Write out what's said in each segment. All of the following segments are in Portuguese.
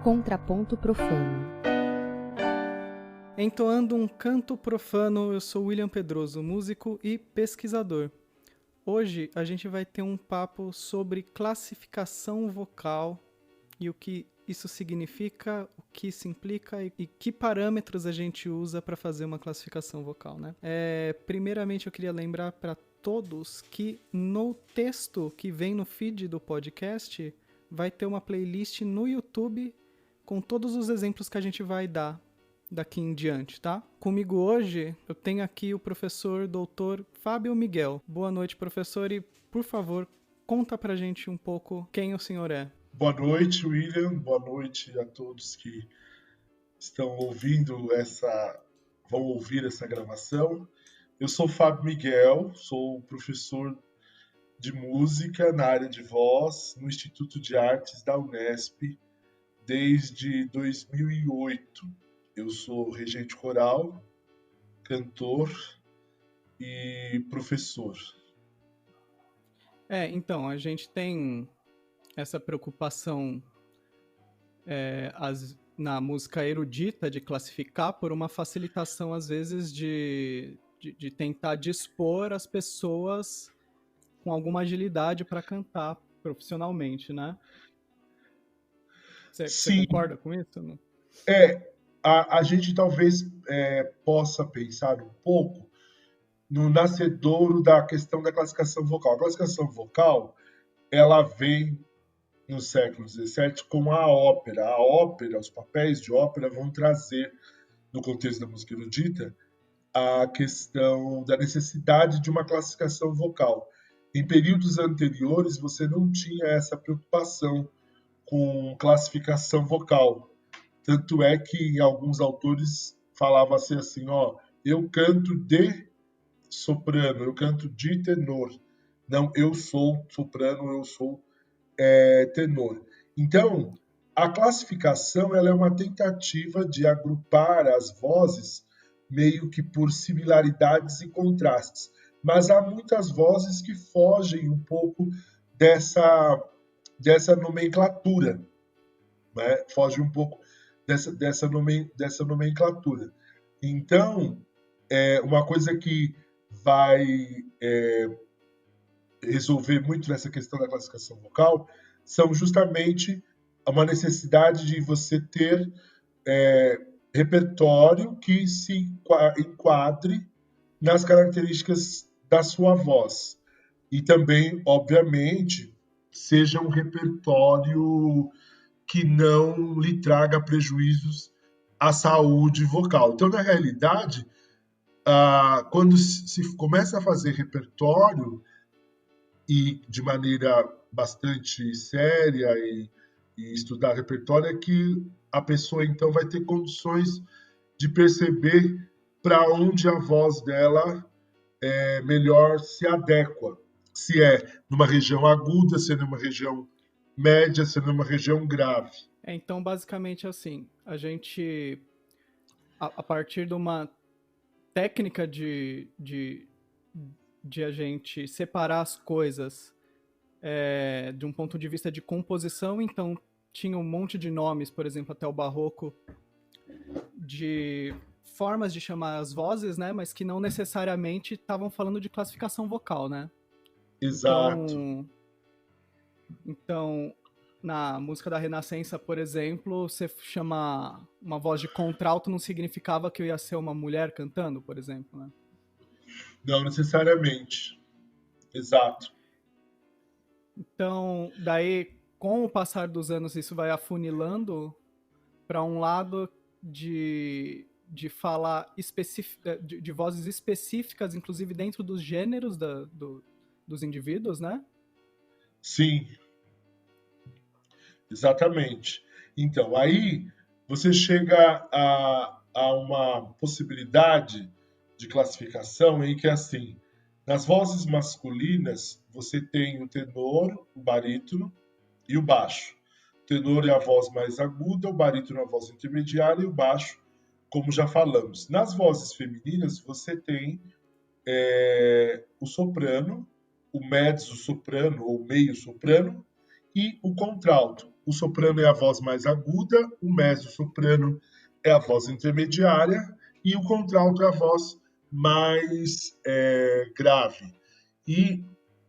Contraponto Profano. Entoando um canto profano, eu sou William Pedroso, músico e pesquisador. Hoje a gente vai ter um papo sobre classificação vocal e o que isso significa, o que isso implica e que parâmetros a gente usa para fazer uma classificação vocal, né? Primeiramente eu queria lembrar para todos que no texto que vem no feed do podcast vai ter uma playlist no YouTube com todos os exemplos que a gente vai dar daqui em diante, tá? Comigo hoje eu tenho aqui o professor doutor Fábio Miguel. Boa noite, professor, e por favor, conta pra gente um pouco quem o senhor é. Boa noite, William. Boa noite a todos que estão vão ouvir essa gravação. Eu sou Fábio Miguel, sou professor de música na área de voz no Instituto de Artes da Unesp desde 2008. Eu sou regente coral, cantor e professor. Então, a gente tem essa preocupação na música erudita de classificar por uma facilitação, às vezes, de tentar dispor as pessoas com alguma agilidade para cantar profissionalmente, né? Você concorda com isso? Não? A gente talvez possa pensar um pouco no nascedouro da questão da classificação vocal. A classificação vocal, ela vem no século XVII com a ópera. A ópera, os papéis de ópera vão trazer, no contexto da música erudita, a questão da necessidade de uma classificação vocal. Em períodos anteriores, você não tinha essa preocupação com classificação vocal. Tanto é que em alguns autores falava assim, eu canto de soprano, eu canto de tenor. Não, eu sou soprano, eu sou tenor. Então, a classificação ela é uma tentativa de agrupar as vozes meio que por similaridades e contrastes. Mas há muitas vozes que fogem um pouco dessa nomenclatura, né? Foge um pouco dessa nomenclatura. Então, uma coisa que vai resolver muito nessa questão da classificação vocal são justamente uma necessidade de você ter repertório que se enquadre nas características da sua voz. E também, obviamente, seja um repertório que não lhe traga prejuízos à saúde vocal. Então, na realidade, quando se começa a fazer repertório, e de maneira bastante séria e estudar repertório, é que a pessoa, então, vai ter condições de perceber para onde a voz dela melhor se adequa. Se é numa região aguda, se é numa região média, se é numa região grave. Então, basicamente, assim, a gente, a partir de uma técnica de a gente separar as coisas de um ponto de vista de composição, então tinha um monte de nomes, por exemplo, até o barroco, de formas de chamar as vozes, né, mas que não necessariamente estavam falando de classificação vocal, né? Exato. Então, na música da Renascença, por exemplo, você chama uma voz de contralto não significava que eu ia ser uma mulher cantando, por exemplo, né? Não necessariamente. Exato. Então, daí, com o passar dos anos, isso vai afunilando para um lado de falar de vozes específicas, inclusive dentro dos gêneros dos indivíduos, né? Sim. Exatamente. Então, aí você chega a uma possibilidade de classificação em que, assim, nas vozes masculinas, você tem o tenor, o barítono e o baixo. O tenor é a voz mais aguda, o barítono é a voz intermediária e o baixo, como já falamos. Nas vozes femininas, você tem o soprano, o mezzo-soprano ou meio-soprano e o contralto. o soprano é a voz mais aguda, o mezzo-soprano é a voz intermediária e o contralto é a voz mais grave. E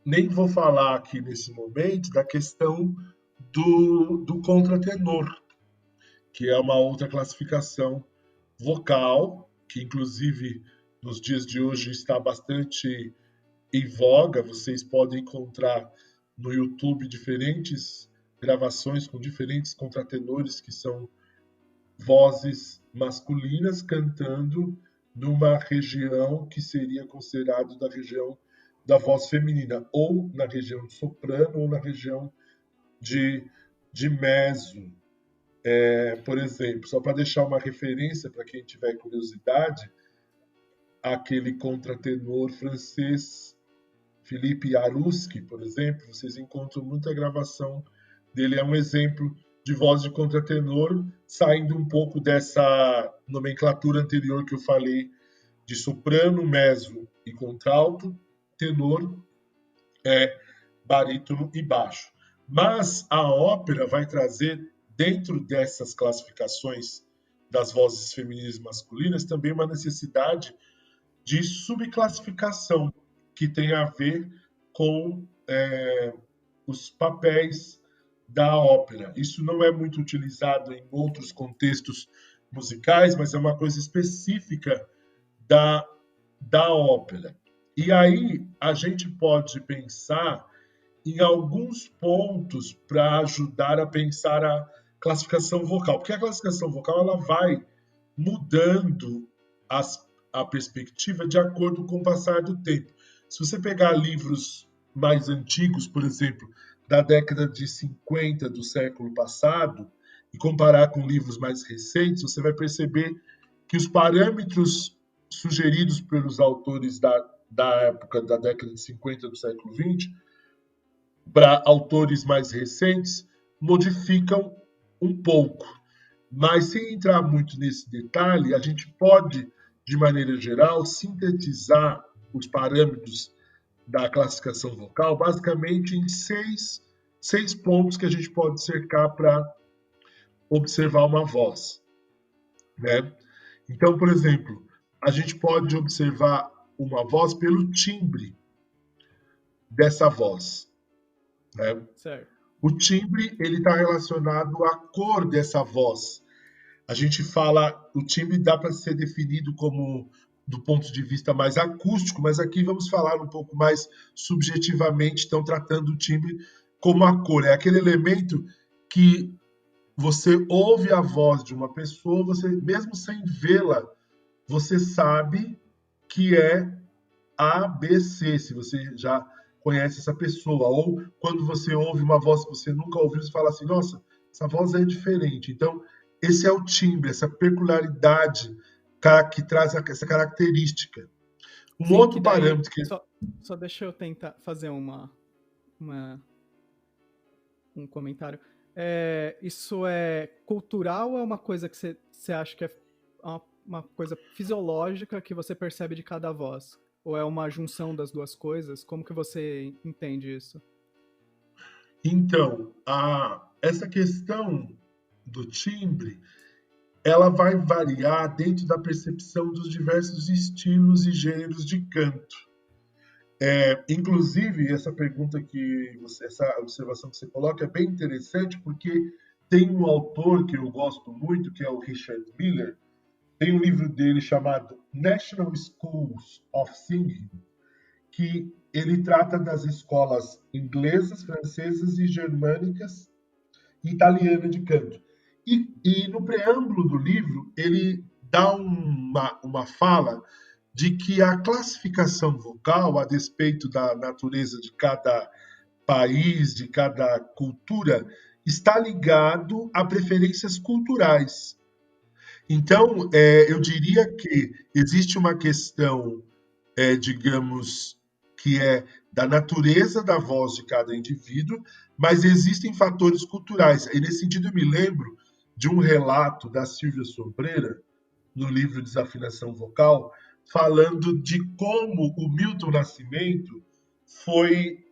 nem vou falar aqui nesse momento da questão do contratenor, que é uma outra classificação vocal, que inclusive nos dias de hoje está bastante em voga. Vocês podem encontrar no YouTube diferentes gravações com diferentes contratenores que são vozes masculinas cantando numa região que seria considerado da região da voz feminina, ou na região de soprano, ou na região de mezzo. Por exemplo, só para deixar uma referência para quem tiver curiosidade, aquele contratenor francês Philippe Jaruski, por exemplo, vocês encontram muita gravação dele, é um exemplo de voz de contratenor, saindo um pouco dessa nomenclatura anterior que eu falei de soprano, mezzo e contralto, tenor, barítono e baixo. Mas a ópera vai trazer, dentro dessas classificações das vozes femininas e masculinas, também uma necessidade de subclassificação, que tem a ver com os papéis da ópera. Isso não é muito utilizado em outros contextos musicais, mas é uma coisa específica da ópera. E aí a gente pode pensar em alguns pontos para ajudar a pensar a classificação vocal, porque a classificação vocal ela vai mudando a perspectiva de acordo com o passar do tempo. Se você pegar livros mais antigos, por exemplo, da década de 50 do século passado, e comparar com livros mais recentes, você vai perceber que os parâmetros sugeridos pelos autores da época da década de 50 do século 20 para autores mais recentes modificam um pouco. Mas sem entrar muito nesse detalhe, a gente pode, de maneira geral, sintetizar os parâmetros da classificação vocal basicamente em seis pontos que a gente pode cercar para observar uma voz, né? Então, por exemplo, a gente pode observar uma voz pelo timbre dessa voz, né? Certo. O timbre ele está relacionado à cor dessa voz. A gente fala, o timbre dá para ser definido como do ponto de vista mais acústico, mas aqui vamos falar um pouco mais subjetivamente, então tratando o timbre como a cor. É aquele elemento que você ouve a voz de uma pessoa, você mesmo sem vê-la, você sabe que é A, B, C, se você já conhece essa pessoa. Ou quando você ouve uma voz que você nunca ouviu, você fala assim, nossa, essa voz é diferente. Então, esse é o timbre, essa peculiaridade que traz essa característica. Sim, Outro que daí, parâmetro que... Só deixa eu tentar fazer um comentário. Isso é cultural ou é uma coisa que você acha que é uma coisa fisiológica que você percebe de cada voz? Ou é uma junção das duas coisas? Como que você entende isso? Então, essa questão do timbre, ela vai variar dentro da percepção dos diversos estilos e gêneros de canto. Inclusive, essa observação que você coloca é bem interessante, porque tem um autor que eu gosto muito, que é o Richard Miller, tem um livro dele chamado National Schools of Singing, que ele trata das escolas inglesas, francesas e germânicas e italiana de canto. E no preâmbulo do livro, ele dá uma fala de que a classificação vocal, a despeito da natureza de cada país, de cada cultura, está ligado a preferências culturais. Então, eu diria que existe uma questão, digamos, que é da natureza da voz de cada indivíduo, mas existem fatores culturais. E nesse sentido, eu me lembro de um relato da Silvia Sobreira, no livro Desafinação Vocal, falando de como o Milton Nascimento foi,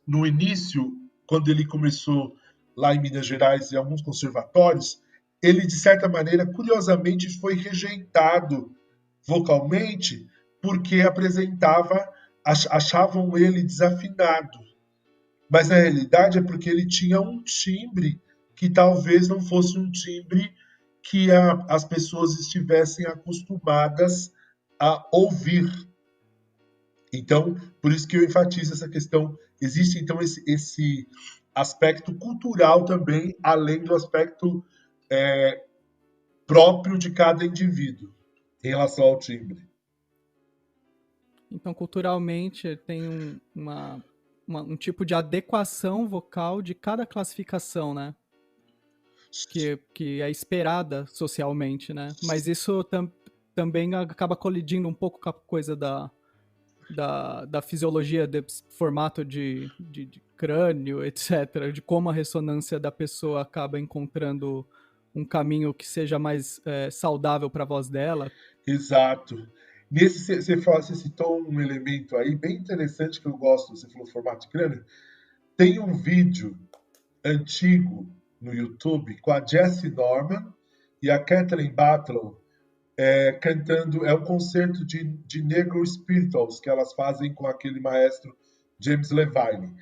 no início, quando ele começou lá em Minas Gerais, em alguns conservatórios, ele, de certa maneira, curiosamente, foi rejeitado vocalmente porque achavam ele desafinado. Mas na realidade é porque ele tinha um timbre que talvez não fosse um timbre que as pessoas estivessem acostumadas a ouvir. Então, por isso que eu enfatizo essa questão. Existe, então, esse aspecto cultural também, além do aspecto próprio de cada indivíduo em relação ao timbre. Então, culturalmente, tem um tipo de adequação vocal de cada classificação, né? Que é esperada socialmente, né? Mas isso também acaba colidindo um pouco com a coisa da fisiologia, do formato de crânio, etc., de como a ressonância da pessoa acaba encontrando um caminho que seja mais saudável para a voz dela. Exato. Você citou um elemento aí bem interessante que eu gosto, você falou formato de crânio. Tem um vídeo antigo no YouTube com a Jessie Norman e a Kathleen Battle cantando, é um concerto de Negro Spirituals que elas fazem com aquele maestro James Levine.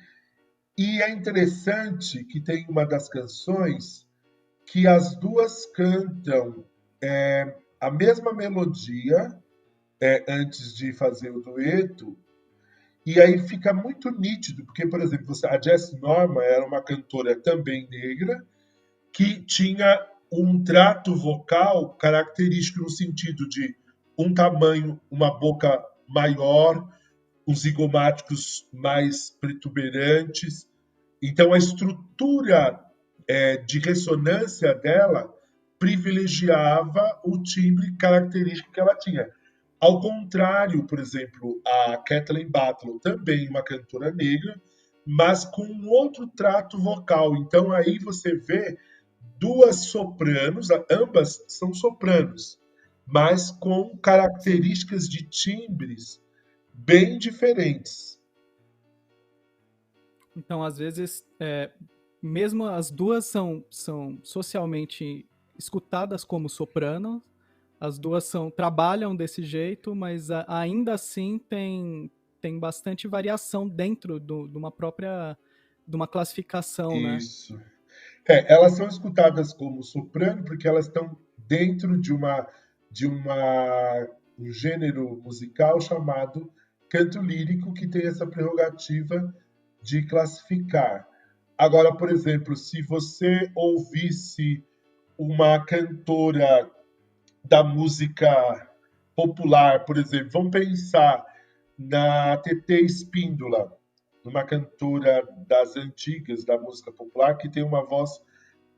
E é interessante que tem uma das canções que as duas cantam a mesma melodia antes de fazer o dueto, e aí fica muito nítido, porque, por exemplo, a Jessie Norman era uma cantora também negra, que tinha um trato vocal característico no sentido de um tamanho, uma boca maior, uns zigomáticos mais protuberantes. Então, a estrutura de ressonância dela privilegiava o timbre característico que ela tinha. Ao contrário, por exemplo, a Kathleen Battle, também uma cantora negra, mas com um outro trato vocal. Então, aí você vê duas sopranos, ambas são sopranos, mas com características de timbres bem diferentes. Então, às vezes, mesmo as duas são socialmente escutadas como soprano, as duas trabalham desse jeito, mas ainda assim tem bastante variação dentro de uma própria de uma classificação, né? Isso. Elas são escutadas como soprano porque elas estão dentro um gênero musical chamado canto lírico, que tem essa prerrogativa de classificar. Agora, por exemplo, se você ouvisse uma cantora da música popular, por exemplo, vamos pensar na TT Espíndola, uma cantora das antigas da música popular que tem uma voz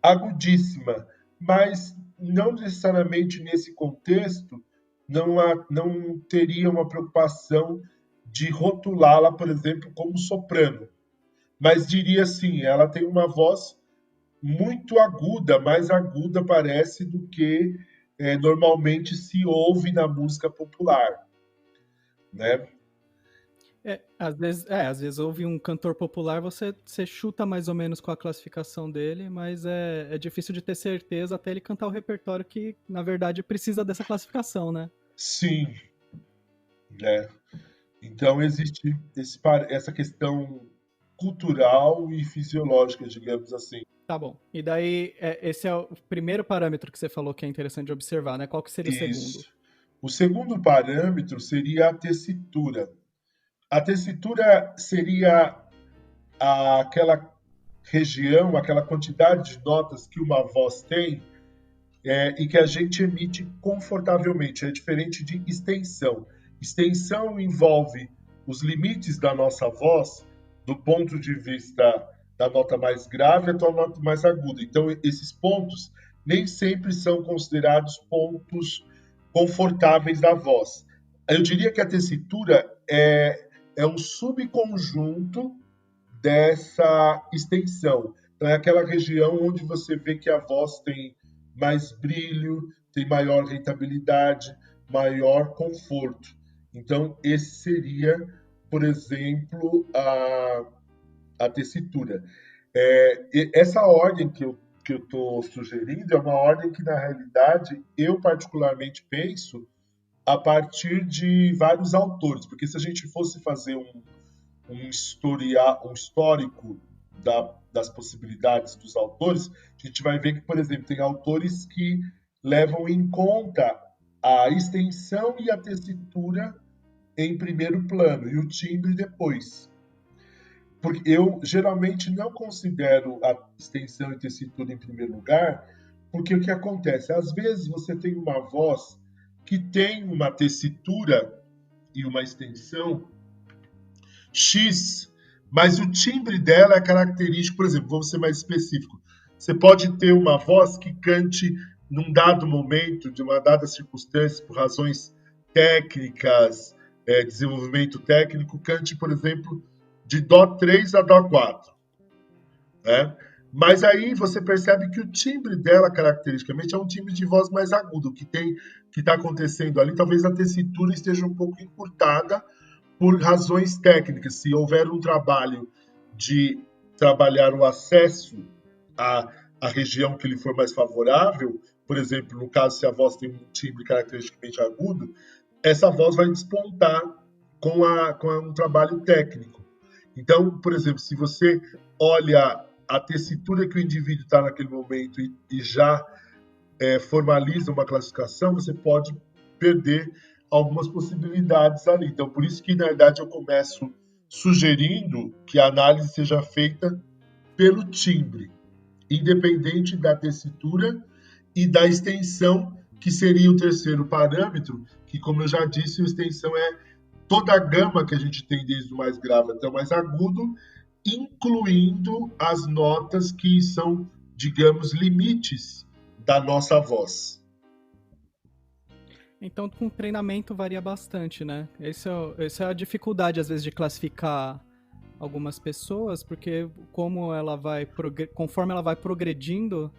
agudíssima, mas não necessariamente nesse contexto não teria uma preocupação de rotulá-la, por exemplo, como soprano. Mas diria assim, ela tem uma voz muito aguda, mais aguda parece do que normalmente se ouve na música popular, né? Às vezes ouve um cantor popular, você chuta mais ou menos com a classificação dele, mas é difícil de ter certeza até ele cantar o repertório que, na verdade, precisa dessa classificação, né? Sim, né? Então existe essa questão cultural e fisiológica, digamos assim. Tá bom. E daí, esse é o primeiro parâmetro que você falou que é interessante de observar, né? Qual que seria o segundo? Isso. O segundo parâmetro seria a tessitura. A tessitura seria aquela região, aquela quantidade de notas que uma voz tem e que a gente emite confortavelmente. É diferente de extensão. Extensão envolve os limites da nossa voz do ponto de vista da nota mais grave até a nota mais aguda. Então, esses pontos nem sempre são considerados pontos confortáveis da voz. Eu diria que a tessitura é um subconjunto dessa extensão. Então, é aquela região onde você vê que a voz tem mais brilho, tem maior rentabilidade, maior conforto. Então, esse seria, por exemplo, a tessitura. Essa ordem que eu estou sugerindo é uma ordem que, na realidade, eu particularmente penso a partir de vários autores, porque se a gente fosse fazer um histórico das possibilidades dos autores, a gente vai ver que, por exemplo, tem autores que levam em conta a extensão e a tessitura em primeiro plano e o timbre depois. Porque eu geralmente não considero a extensão e tessitura em primeiro lugar, porque o que acontece? Às vezes você tem uma voz que tem uma tessitura e uma extensão X, mas o timbre dela é característico. Por exemplo, vou ser mais específico. Você pode ter uma voz que cante num dado momento, de uma dada circunstância, por razões técnicas, desenvolvimento técnico, cante, por exemplo, de Dó3 a Dó4. Né? Mas aí você percebe que o timbre dela, caracteristicamente, é um timbre de voz mais agudo. O que está acontecendo ali, talvez a tessitura esteja um pouco encurtada por razões técnicas. Se houver um trabalho de trabalhar o acesso à região que lhe for mais favorável, por exemplo, no caso, se a voz tem um timbre caracteristicamente agudo, essa voz vai despontar com um trabalho técnico. Então, por exemplo, se você olha a tessitura que o indivíduo está naquele momento e já formaliza uma classificação, você pode perder algumas possibilidades ali. Então, por isso que, na verdade, eu começo sugerindo que a análise seja feita pelo timbre, independente da tessitura e da extensão, que seria o terceiro parâmetro, que, como eu já disse, a extensão é toda a gama que a gente tem, desde o mais grave até o mais agudo, incluindo as notas que são, digamos, limites da nossa voz. Então, com treinamento varia bastante, né? Essa é a dificuldade, às vezes, de classificar algumas pessoas, porque conforme ela vai progredindo,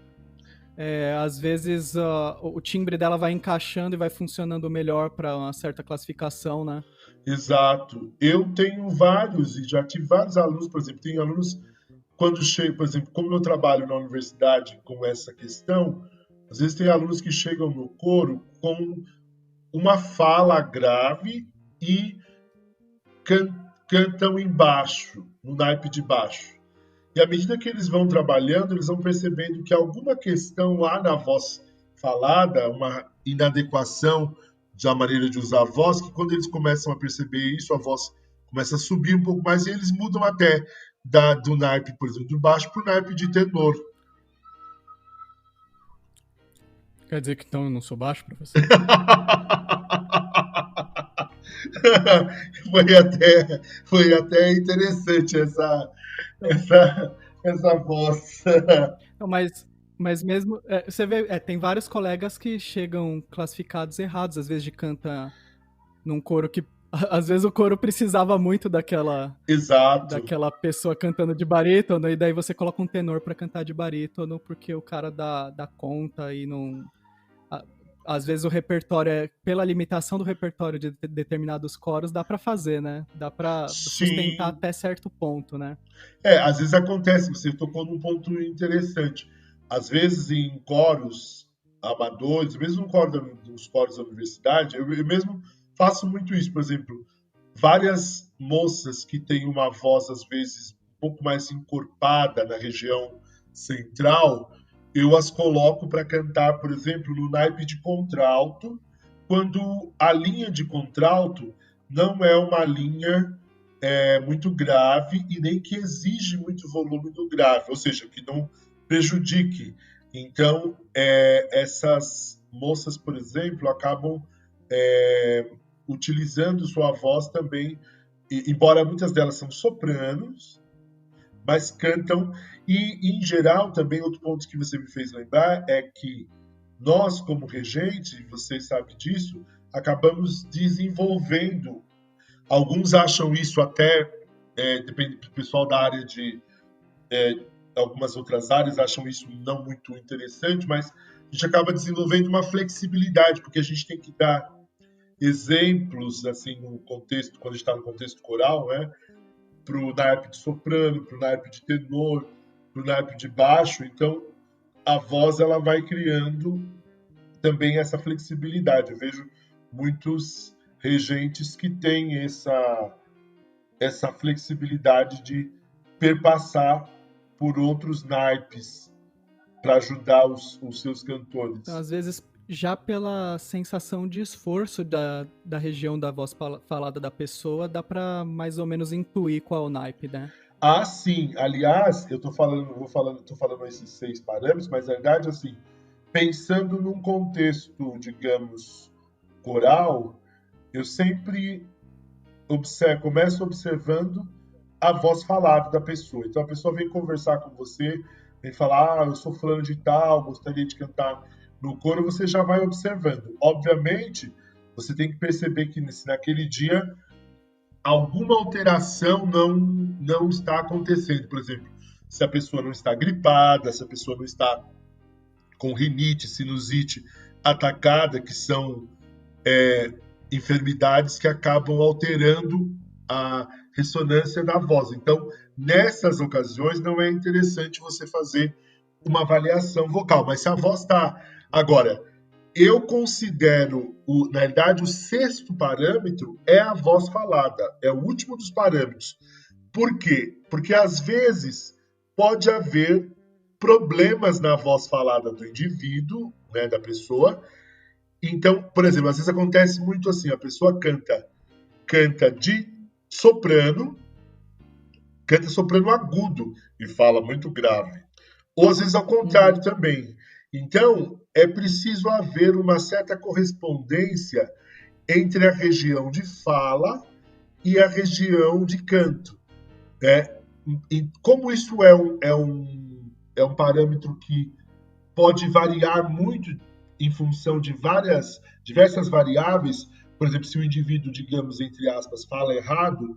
às vezes o timbre dela vai encaixando e vai funcionando melhor para uma certa classificação, né? Exato. Eu tenho vários, e já tive vários alunos, por exemplo, tem alunos, quando chegam, por exemplo, como eu trabalho na universidade com essa questão, às vezes tem alunos que chegam no coro com uma fala grave e cantam embaixo, no naipe de baixo. E à medida que eles vão trabalhando, eles vão percebendo que alguma questão há na voz falada, uma inadequação da maneira de usar a voz, que quando eles começam a perceber isso, a voz começa a subir um pouco mais e eles mudam até do naipe, por exemplo, de baixo para o naipe de tenor. Quer dizer que então eu não sou baixo, professor? Foi até interessante essa voz. Não, mas mesmo. Você vê, tem vários colegas que chegam classificados errados, às vezes de canta num coro que. Às vezes o coro precisava muito Exato. daquela pessoa cantando de barítono, e daí você coloca um tenor pra cantar de barítono, porque o cara dá conta e não. Às vezes o repertório, pela limitação do repertório de determinados coros, dá pra fazer, né? Dá pra sustentar Sim. até certo ponto, né? Às vezes acontece, você tocou num ponto interessante. Às vezes em coros amadores, mesmo nos coros da universidade, eu mesmo faço muito isso. Por exemplo, várias moças que têm uma voz, às vezes, um pouco mais encorpada na região central, eu as coloco para cantar, por exemplo, no naipe de contralto, quando a linha de contralto não é uma linha muito grave e nem que exige muito volume do grave, ou seja, que não prejudique. Então, essas moças, por exemplo, acabam utilizando sua voz também, embora muitas delas são sopranos, mas cantam. E, em geral, também outro ponto que você me fez lembrar é que nós, como regente, você sabe disso, acabamos desenvolvendo. Alguns acham isso até, depende do pessoal da área de algumas outras áreas, acham isso não muito interessante, mas a gente acaba desenvolvendo uma flexibilidade, porque a gente tem que dar exemplos, assim, no contexto, quando a gente está no contexto coral, né? Para o naipe de soprano, para o naipe de tenor, para o naipe de baixo, então a voz ela vai criando também essa flexibilidade. Eu vejo muitos regentes que têm essa flexibilidade de perpassar por outros naipes para ajudar os seus cantores. Então, às vezes, já pela sensação de esforço da região da voz falada da pessoa, dá para mais ou menos intuir qual é o naipe, né? Ah, sim. Aliás, tô falando esses 6 parâmetros, mas na verdade, assim, pensando num contexto, digamos, coral, eu sempre começo observando a voz falada da pessoa. Então a pessoa vem conversar com você, vem falar, eu sou fulano de tal, gostaria de cantar no coro, você já vai observando. Obviamente, você tem que perceber que naquele dia alguma alteração não está acontecendo. Por exemplo, se a pessoa não está gripada, se a pessoa não está com rinite, sinusite atacada, que são enfermidades que acabam alterando a ressonância da voz. Então, nessas ocasiões, não é interessante você fazer uma avaliação vocal. Mas se a voz está... Agora, eu considero, na realidade, o 6º parâmetro é a voz falada. É o último dos parâmetros. Por quê? Porque, às vezes, pode haver problemas na voz falada do indivíduo, né, da pessoa. Então, por exemplo, às vezes acontece muito assim, a pessoa canta de soprano, canta soprano agudo e fala muito grave. Ou às vezes ao contrário também. Então, é preciso haver uma certa correspondência entre a região de fala e a região de canto. E como isso é um parâmetro que pode variar muito em função de diversas variáveis, por exemplo, se o indivíduo, digamos, entre aspas, fala errado,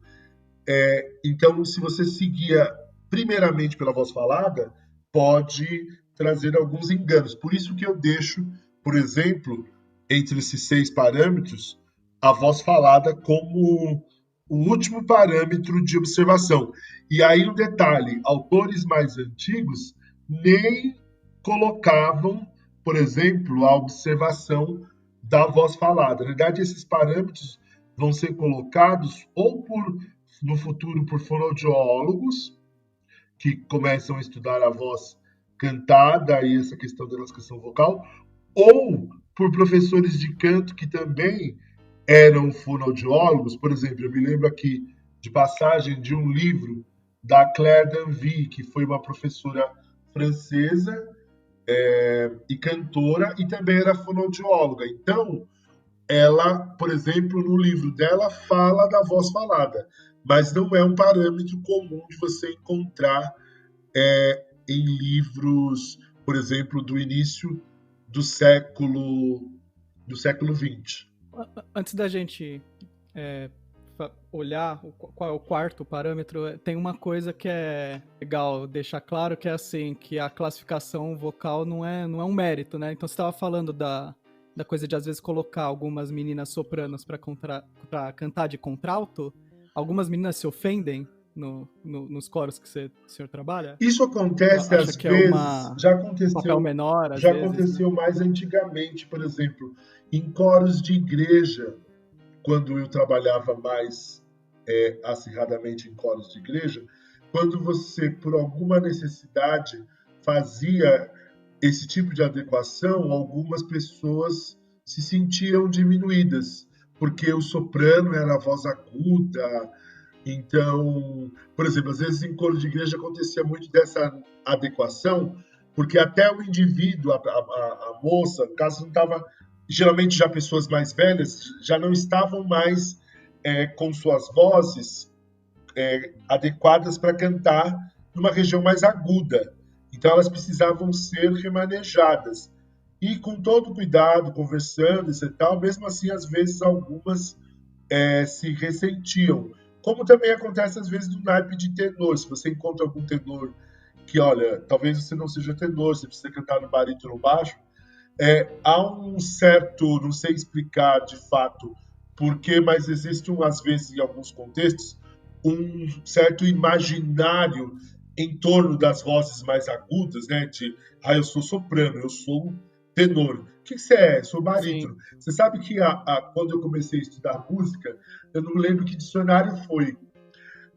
então, se você seguia primeiramente pela voz falada, pode trazer alguns enganos. Por isso que eu deixo, por exemplo, entre esses 6 parâmetros, a voz falada como o último parâmetro de observação. E aí um detalhe, autores mais antigos nem colocavam, por exemplo, a observação da voz falada. Na verdade, esses parâmetros vão ser colocados ou no futuro por fonoaudiólogos, que começam a estudar a voz cantada e essa questão da classificação vocal, ou por professores de canto que também eram fonoaudiólogos. Por exemplo, eu me lembro aqui de passagem de um livro da Claire Danville, que foi uma professora francesa e cantora, e também era fonoaudióloga. Então, ela, por exemplo, no livro dela, fala da voz falada, mas não é um parâmetro comum de você encontrar em livros, por exemplo, do início do século XX. Antes da gente olhar qual é o 4º parâmetro, tem uma coisa que é legal deixar claro, que é assim, que a classificação vocal não é um mérito, né? Então você estava falando da coisa de às vezes colocar algumas meninas sopranos para cantar de contralto. Algumas meninas se ofendem nos coros que o senhor trabalha? Isso acontece às vezes, já aconteceu, papel menor, já aconteceu mais antigamente, por exemplo, em coros de igreja, quando eu trabalhava mais acirradamente em coros de igreja, quando você, por alguma necessidade, fazia esse tipo de adequação, algumas pessoas se sentiam diminuídas, porque o soprano era a voz aguda. Então, por exemplo, às vezes em coro de igreja acontecia muito dessa adequação, porque até o indivíduo, a moça, no caso, não estava... Geralmente já pessoas mais velhas já não estavam mais com suas vozes adequadas para cantar numa região mais aguda. Então elas precisavam ser remanejadas. E com todo cuidado, conversando e tal, mesmo assim, às vezes algumas se ressentiam. Como também acontece às vezes no naipe de tenor. Se você encontra algum tenor que, olha, talvez você não seja tenor, você precisa cantar no barítono baixo, há um certo, não sei explicar de fato porquê, mas existe, às vezes, em alguns contextos, um certo imaginário em torno das vozes mais agudas, né? Eu sou soprano, eu sou tenor. O que você é? Eu sou Sim. barítono. Você sabe que quando eu comecei a estudar música, eu não lembro que dicionário foi,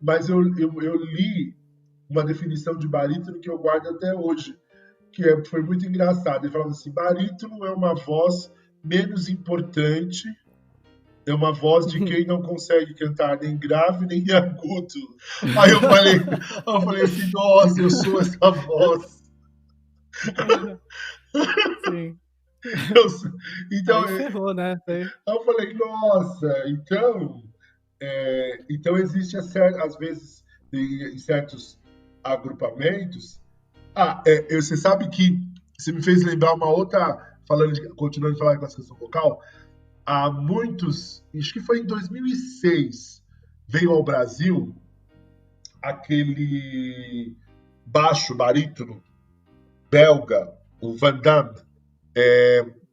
mas eu li uma definição de barítono que eu guardo até hoje, foi muito engraçado. Ele falava assim: barítono é uma voz menos importante, é uma voz de quem não consegue cantar nem grave nem agudo. Aí eu falei assim: nossa, eu sou essa voz. Sim. Eu sou- Então, Aí ferrou, né? eu falei: nossa, então existe às vezes em certos agrupamentos. Você sabe que você me fez lembrar uma outra, continuando a falar de classificação vocal, há muitos, acho que foi em 2006, veio ao Brasil aquele baixo barítono belga, o Van Damme,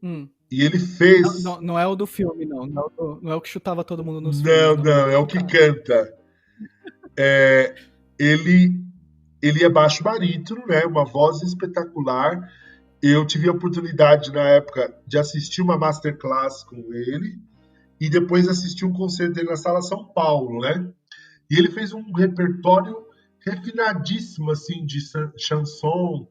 Hum. e ele Não, fez. não, não é o do filme, não. Não é o que chutava todo mundo nos filmes, Não, não. É não, é o outro que cara. canta. Ele, ele é baixo barítono, né? Uma voz espetacular. Eu tive a oportunidade, na época, de assistir uma masterclass com ele e depois assistir um concerto dele na Sala São Paulo, né? E ele fez um repertório refinadíssimo, assim, de chanson,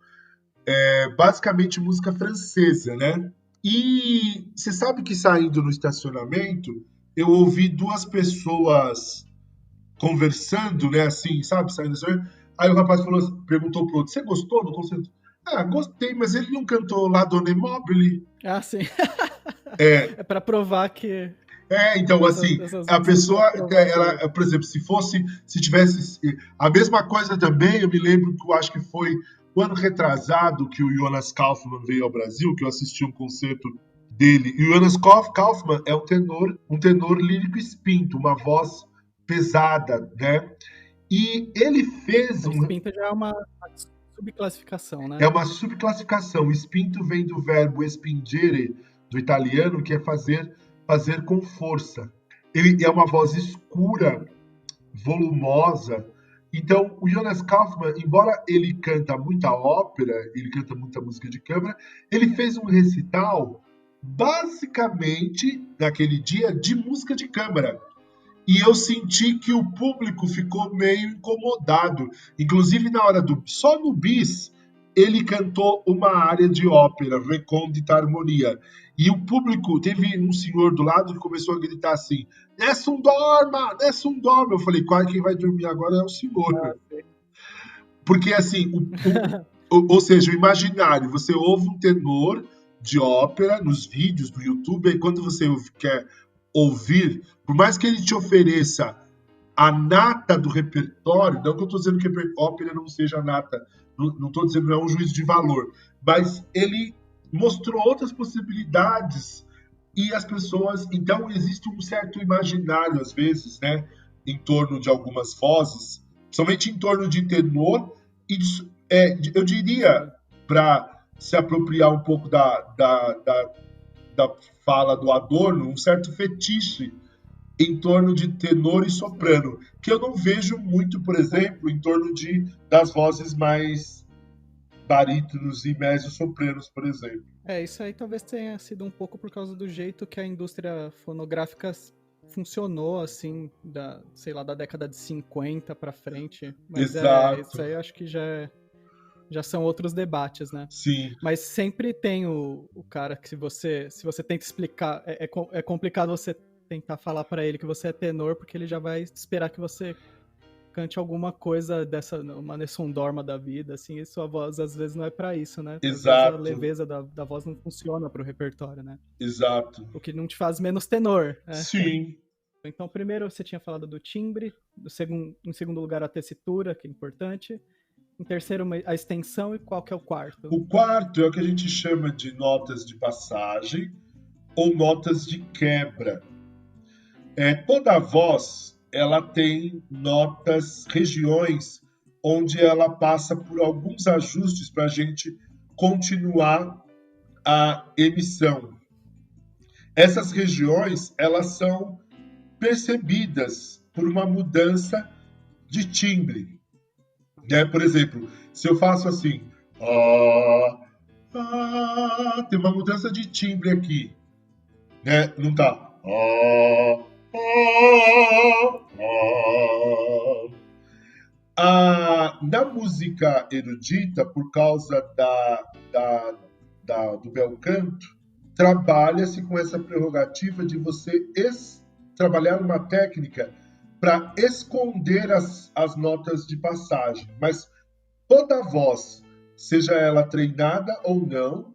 basicamente música francesa, né? E você sabe que saindo no estacionamento, eu ouvi duas pessoas conversando, né, assim, sabe, saindo assim. Aí o rapaz perguntou pro outro: você gostou do concerto? Ah, gostei, mas ele não cantou La Donne Mobile? Ah, sim. É, É pra provar que. então, assim, Essas a músicas pra pessoa, provar que. por exemplo, se tivesse a mesma coisa também, eu me lembro que eu acho que foi o ano retrasado que o Jonas Kaufmann veio ao Brasil, que eu assisti um concerto dele. E o Jonas Kaufmann é um tenor lírico espinto, uma voz pesada, né? E ele fez O Spinta já é uma subclassificação, né? uma subclassificação. O espinto vem do verbo spingere, do italiano, que é fazer com força. Ele é uma voz escura, volumosa. Então, o Jonas Kaufmann, embora ele canta muita ópera, ele canta muita música de câmara, ele fez um recital basicamente naquele dia de música de câmara. E eu senti que o público ficou meio incomodado. Inclusive, na hora só no bis, ele cantou uma área de ópera, Recôndita Harmonia. E o público, teve um senhor do lado que começou a gritar assim: Nessun dorma, Nessun dorma. Eu falei: quase quem vai dormir agora é o senhor. Porque, assim, ou seja, o imaginário, você ouve um tenor de ópera nos vídeos do YouTube, e quando você quer ouvir, por mais que ele te ofereça a nata do repertório, não que eu estou dizendo que ópera não seja nata, não estou dizendo que não é um juízo de valor, mas ele mostrou outras possibilidades e as pessoas, então existe um certo imaginário às vezes, né, em torno de algumas vozes, somente em torno de tenor e eu diria, Sim. para se apropriar um pouco da fala do Adorno, um certo fetiche em torno de tenor e soprano, que eu não vejo muito, por exemplo, em torno das vozes mais barítonos e mezzo-sopranos, por exemplo. Isso aí talvez tenha sido um pouco por causa do jeito que a indústria fonográfica funcionou, assim, sei lá, da década de 50 pra frente. Mas isso Exato, aí eu acho que já são outros debates, né? sim, Mas sempre tem o cara que se você tenta explicar, é complicado você tentar falar pra ele que você é tenor, porque ele já vai esperar que você cante alguma coisa uma Nessun Dorma da vida, assim, e sua voz às vezes não é pra isso, né? Às vezes a exato, leveza da voz não funciona pro repertório, né? exato. O que não te faz menos tenor, né? Sim. Então, primeiro você tinha falado do timbre, em segundo lugar a tessitura, que é importante, em terceiro a extensão, e qual que é o quarto? O quarto é o que a gente chama de notas de passagem ou notas de quebra. Toda voz ela tem notas, regiões onde ela passa por alguns ajustes para a gente continuar a emissão. Essas regiões elas são percebidas por uma mudança de timbre, né? Por exemplo, se eu faço assim, ah, tem uma mudança de timbre aqui, né? Não tá. Na música erudita, por causa do bel canto, trabalha-se com essa prerrogativa de você trabalhar uma técnica para esconder as notas de passagem. Mas toda voz, seja ela treinada ou não,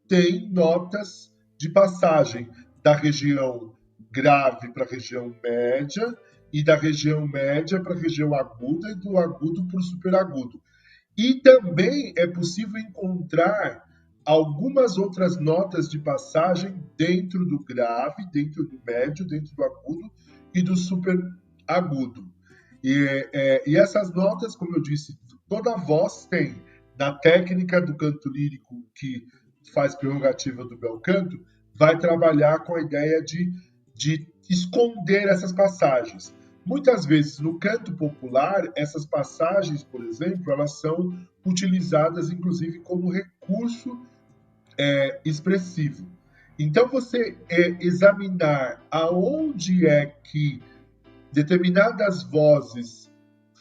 tem notas de passagem da região grave para a região média e da região média para a região aguda e do agudo para o superagudo. E também é possível encontrar algumas outras notas de passagem dentro do grave, dentro do médio, dentro do agudo e do superagudo. E essas notas, como eu disse, toda voz tem. Na técnica do canto lírico, que faz prerrogativa do bel canto, vai trabalhar com a ideia de esconder essas passagens. Muitas vezes, no canto popular, essas passagens, por exemplo, elas são utilizadas, inclusive, como recurso expressivo. Então, você examinar aonde é que determinadas vozes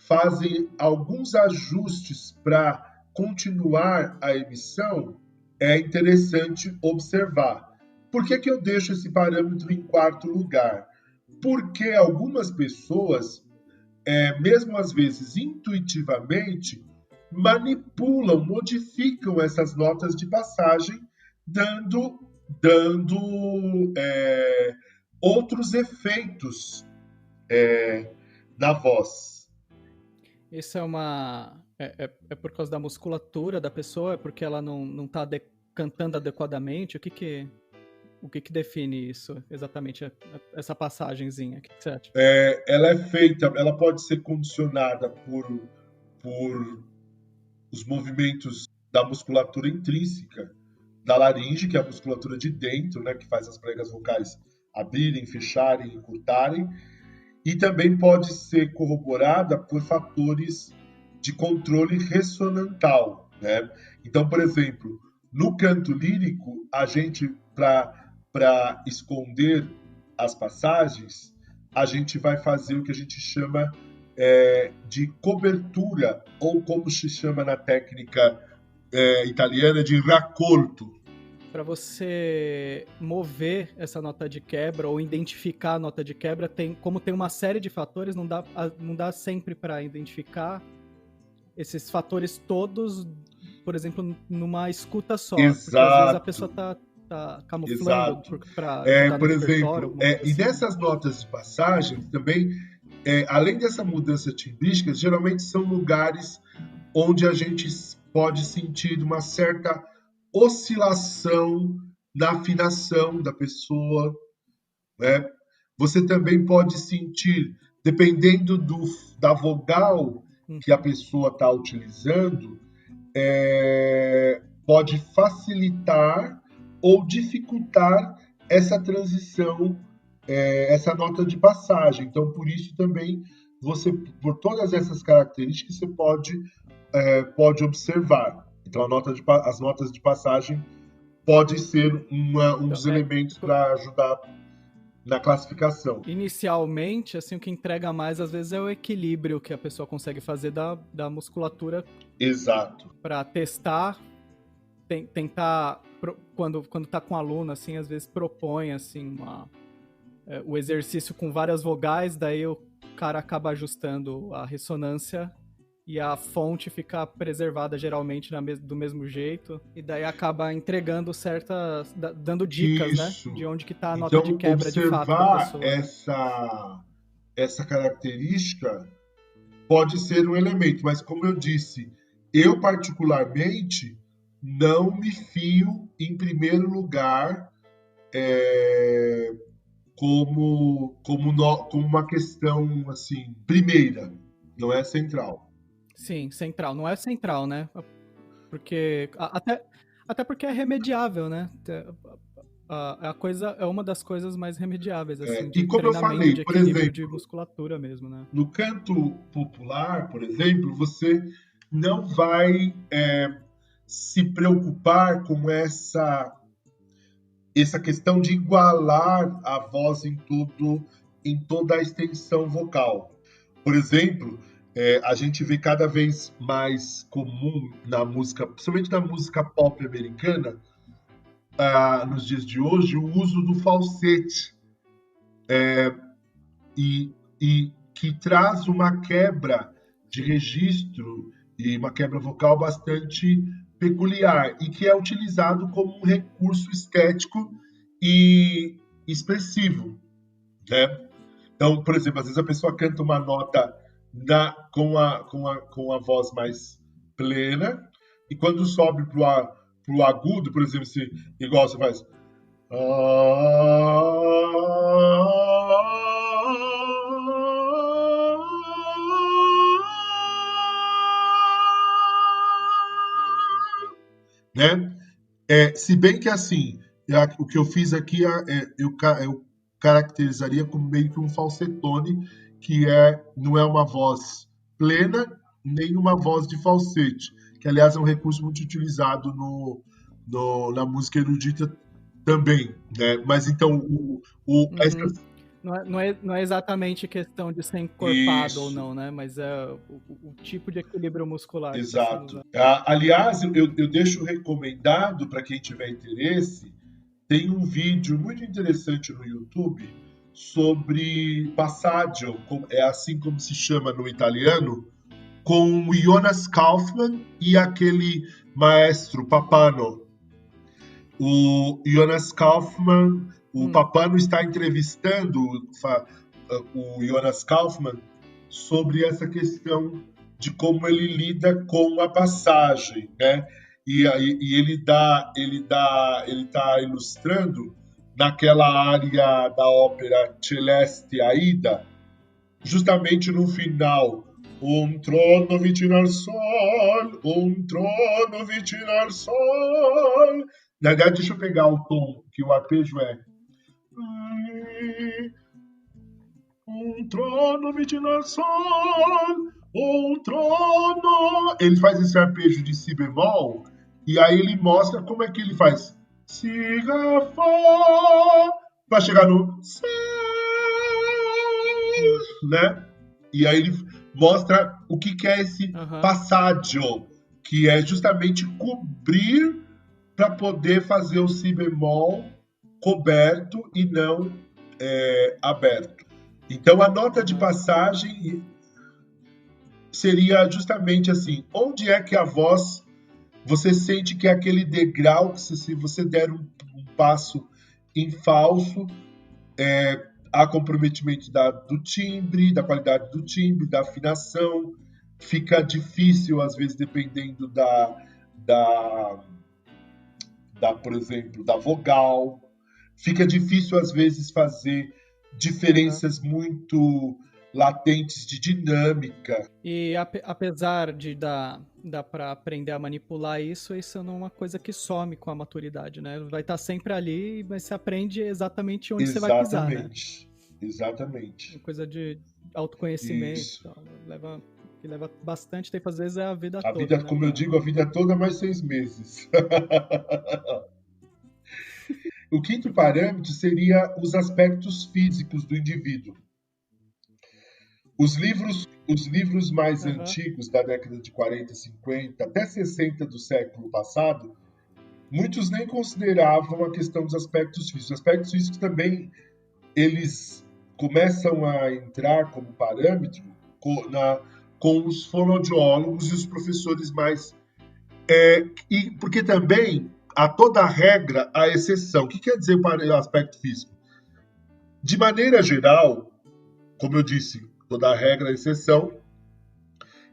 fazem alguns ajustes para continuar a emissão, é interessante observar. Por que eu deixo esse parâmetro em quarto lugar? Porque algumas pessoas, mesmo às vezes intuitivamente, manipulam, modificam essas notas de passagem, dando outros efeitos na voz. Isso é por causa da musculatura da pessoa? É porque ela não está cantando adequadamente? O que define isso exatamente, essa passagenzinha? O que você acha? Ela pode ser condicionada por os movimentos da musculatura intrínseca da laringe, que é a musculatura de dentro, né, que faz as pregas vocais abrirem, fecharem, encurtarem, e também pode ser corroborada por fatores de controle ressonantal, né? Então, por exemplo, no canto lírico, a gente, para esconder as passagens, a gente vai fazer o que a gente chama de cobertura, ou como se chama na técnica italiana, de raccordo. Para você mover essa nota de quebra ou identificar a nota de quebra, como tem uma série de fatores, não dá sempre para identificar esses fatores todos, por exemplo, numa escuta só. Exato. Porque às vezes a pessoa tá camuflando para ajudar por no exemplo, assim. E nessas notas de passagem também, além dessa mudança timbrística, geralmente são lugares onde a gente pode sentir uma certa oscilação na afinação da pessoa, né? Você também pode sentir, dependendo da vogal que a pessoa está utilizando, pode facilitar ou dificultar essa transição, essa nota de passagem. Então, por isso também, por todas essas características, você pode observar. Então, as notas de passagem pode ser um dos elementos para ajudar na classificação. Inicialmente, assim, o que entrega mais, às vezes, é o equilíbrio que a pessoa consegue fazer da musculatura. Exato. Para testar, tentar, quando tá com aluno, assim, às vezes propõe, assim, o exercício com várias vogais, daí o cara acaba ajustando a ressonância e a fonte fica preservada geralmente do mesmo jeito, e daí acaba entregando dando dicas, Isso. Né? De onde que tá a nota de quebra de fato da pessoa. Essa característica pode ser um elemento, mas como eu disse, eu particularmente não me fio em primeiro lugar como uma questão assim, primeira, não é central. Sim, central. Não é central, né? Porque até porque é remediável, né? É uma das coisas mais remediáveis, assim, de e como eu falei, de por equilíbrio exemplo, de musculatura mesmo, né? No canto popular, por exemplo, você não vai se preocupar com essa questão de igualar a voz em toda a extensão vocal. Por exemplo, a gente vê cada vez mais comum na música, principalmente na música pop americana, nos dias de hoje, o uso do falsete, e que traz uma quebra de registro e uma quebra vocal bastante peculiar e que é utilizado como um recurso estético e expressivo, né? Então, por exemplo, às vezes a pessoa canta uma nota com a voz mais plena e quando sobe para o agudo, por exemplo, se, igual você faz. Né? Se bem que assim, o que eu fiz aqui eu caracterizaria como meio que um falsetone, que não é uma voz plena, nem uma voz de falsete, que aliás é um recurso muito utilizado na música erudita também, né? Mas então Uhum. Não é exatamente questão de ser encorpado ou isso, não, né? Mas é o tipo de equilíbrio muscular que está sendo exato. usado. Aliás, eu deixo recomendado para quem tiver interesse, tem um vídeo muito interessante no YouTube sobre passaggio, é assim como se chama no italiano, com o Jonas Kaufmann e aquele maestro Papano. O Jonas Kaufmann, o Papano está entrevistando o Jonas Kaufmann sobre essa questão de como ele lida com a passagem, né? E ele está ilustrando naquela área da ópera Celeste Aida, justamente no final, um trono vicino al sol, um trono vicino al sol. Na verdade, deixa eu pegar o tom, que o arpejo é. Um trono vicino al sol, um trono. Ele faz esse arpejo de si bemol, e aí ele mostra como é que ele faz. Si, ra, fá, para chegar no sol, né? E aí ele mostra o que é esse passaggio, que é justamente cobrir para poder fazer o si bemol coberto e não aberto. Então a nota de passagem seria justamente assim, onde é que a voz, você sente que é aquele degrau que se você der um passo em falso, há comprometimento do timbre, da qualidade do timbre, da afinação, fica difícil, às vezes, dependendo por exemplo, da vogal, fica difícil, às vezes, fazer diferenças muito latentes de dinâmica. E apesar de dar para aprender a manipular isso não é uma coisa que some com a maturidade, né? Vai estar sempre ali, mas você aprende exatamente onde você vai pisar, né? Exatamente. Uma coisa de autoconhecimento e tal. Que leva bastante tempo, às vezes é a vida toda. A vida, né? como eu digo, a vida toda mais 6 meses. O quinto parâmetro seria os aspectos físicos do indivíduo. Os livros mais antigos, da década de 40, 50, até 60 do século passado, muitos nem consideravam a questão dos aspectos físicos. Os aspectos físicos também, eles começam a entrar como parâmetro com os fonoaudiólogos e os professores mais... porque também, a toda regra, a exceção. O que quer dizer o aspecto físico? De maneira geral, como eu disse, toda regra, a exceção,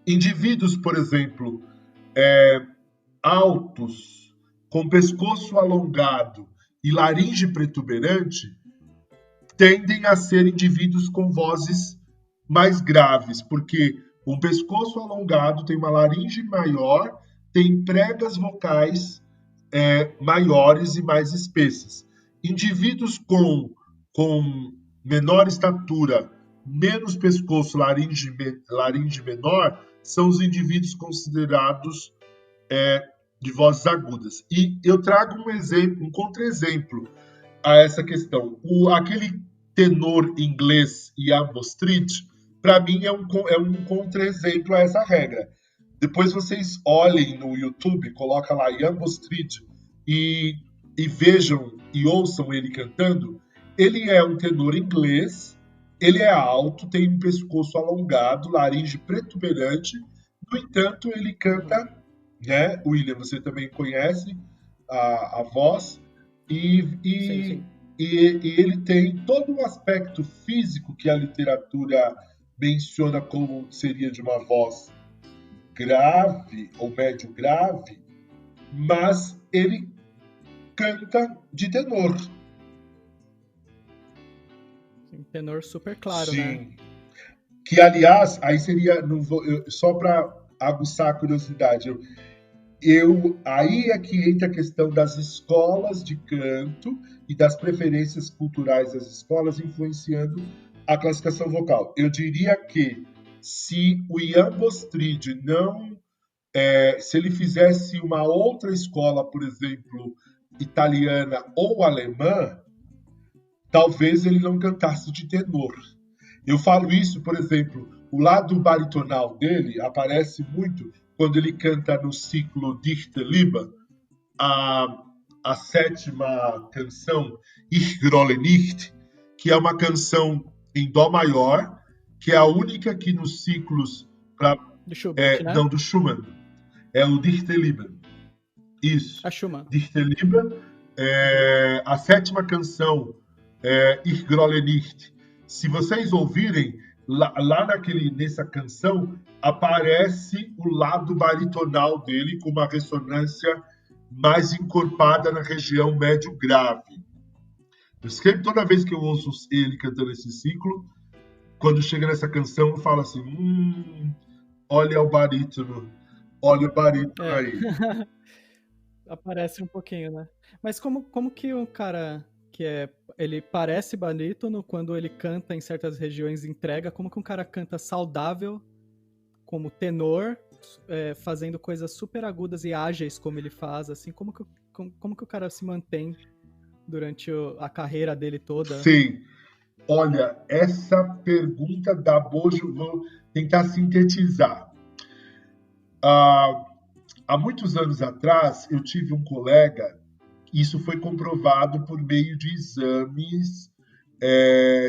indivíduos, por exemplo, altos, com pescoço alongado e laringe protuberante, tendem a ser indivíduos com vozes mais graves, porque um pescoço alongado tem uma laringe maior, tem pregas vocais maiores e mais espessas. Indivíduos com menor estatura, menos pescoço, laringe menor, são os indivíduos considerados de vozes agudas. E eu trago um exemplo, um contra-exemplo a essa questão. Aquele tenor inglês Ian Bostridge, para mim é um contra-exemplo a essa regra. Depois vocês olhem no YouTube, coloca lá Ian Bostridge e vejam e ouçam ele cantando. Ele é um tenor inglês, ele é alto, tem um pescoço alongado, laringe protuberante. No entanto, ele canta, né? William, você também conhece a voz, Sim. e ele tem todo o aspecto físico que a literatura menciona como seria de uma voz grave ou médio grave, mas ele canta de tenor. Sim, tenor super claro, Sim. né? Que, aliás, aí seria, só para aguçar a curiosidade, aí é que entra a questão das escolas de canto e das preferências culturais das escolas influenciando a classificação vocal. Eu diria que se o Ian Bostridge se ele fizesse uma outra escola, por exemplo, italiana ou alemã, talvez ele não cantasse de tenor. Eu falo isso, por exemplo, o lado baritonal dele aparece muito quando ele canta no ciclo Dichte Liebe, a sétima canção, Ich grolle nicht, que é uma canção em dó maior, que é a única que nos ciclos do Schubert, né? Não, do Schumann. É o Dichte Liebe. Isso. A Schumann. Dichte Liebe. A sétima canção, Ich grolle nicht. Se vocês ouvirem, lá nessa canção, aparece o lado baritonal dele com uma ressonância mais encorpada na região médio-grave. Toda vez que eu ouço ele cantando esse ciclo, quando chega nessa canção, eu falo assim, olha o barítono aí. Aparece um pouquinho, né? Mas como que o cara ele parece barítono quando ele canta em certas regiões, entrega, como que um cara canta saudável como tenor, fazendo coisas super agudas e ágeis como ele faz, assim, como que o cara se mantém durante a carreira dele toda? Sim. Olha, essa pergunta da Bojo, vou tentar sintetizar. Há muitos anos atrás, eu tive um colega, isso foi comprovado por meio de exames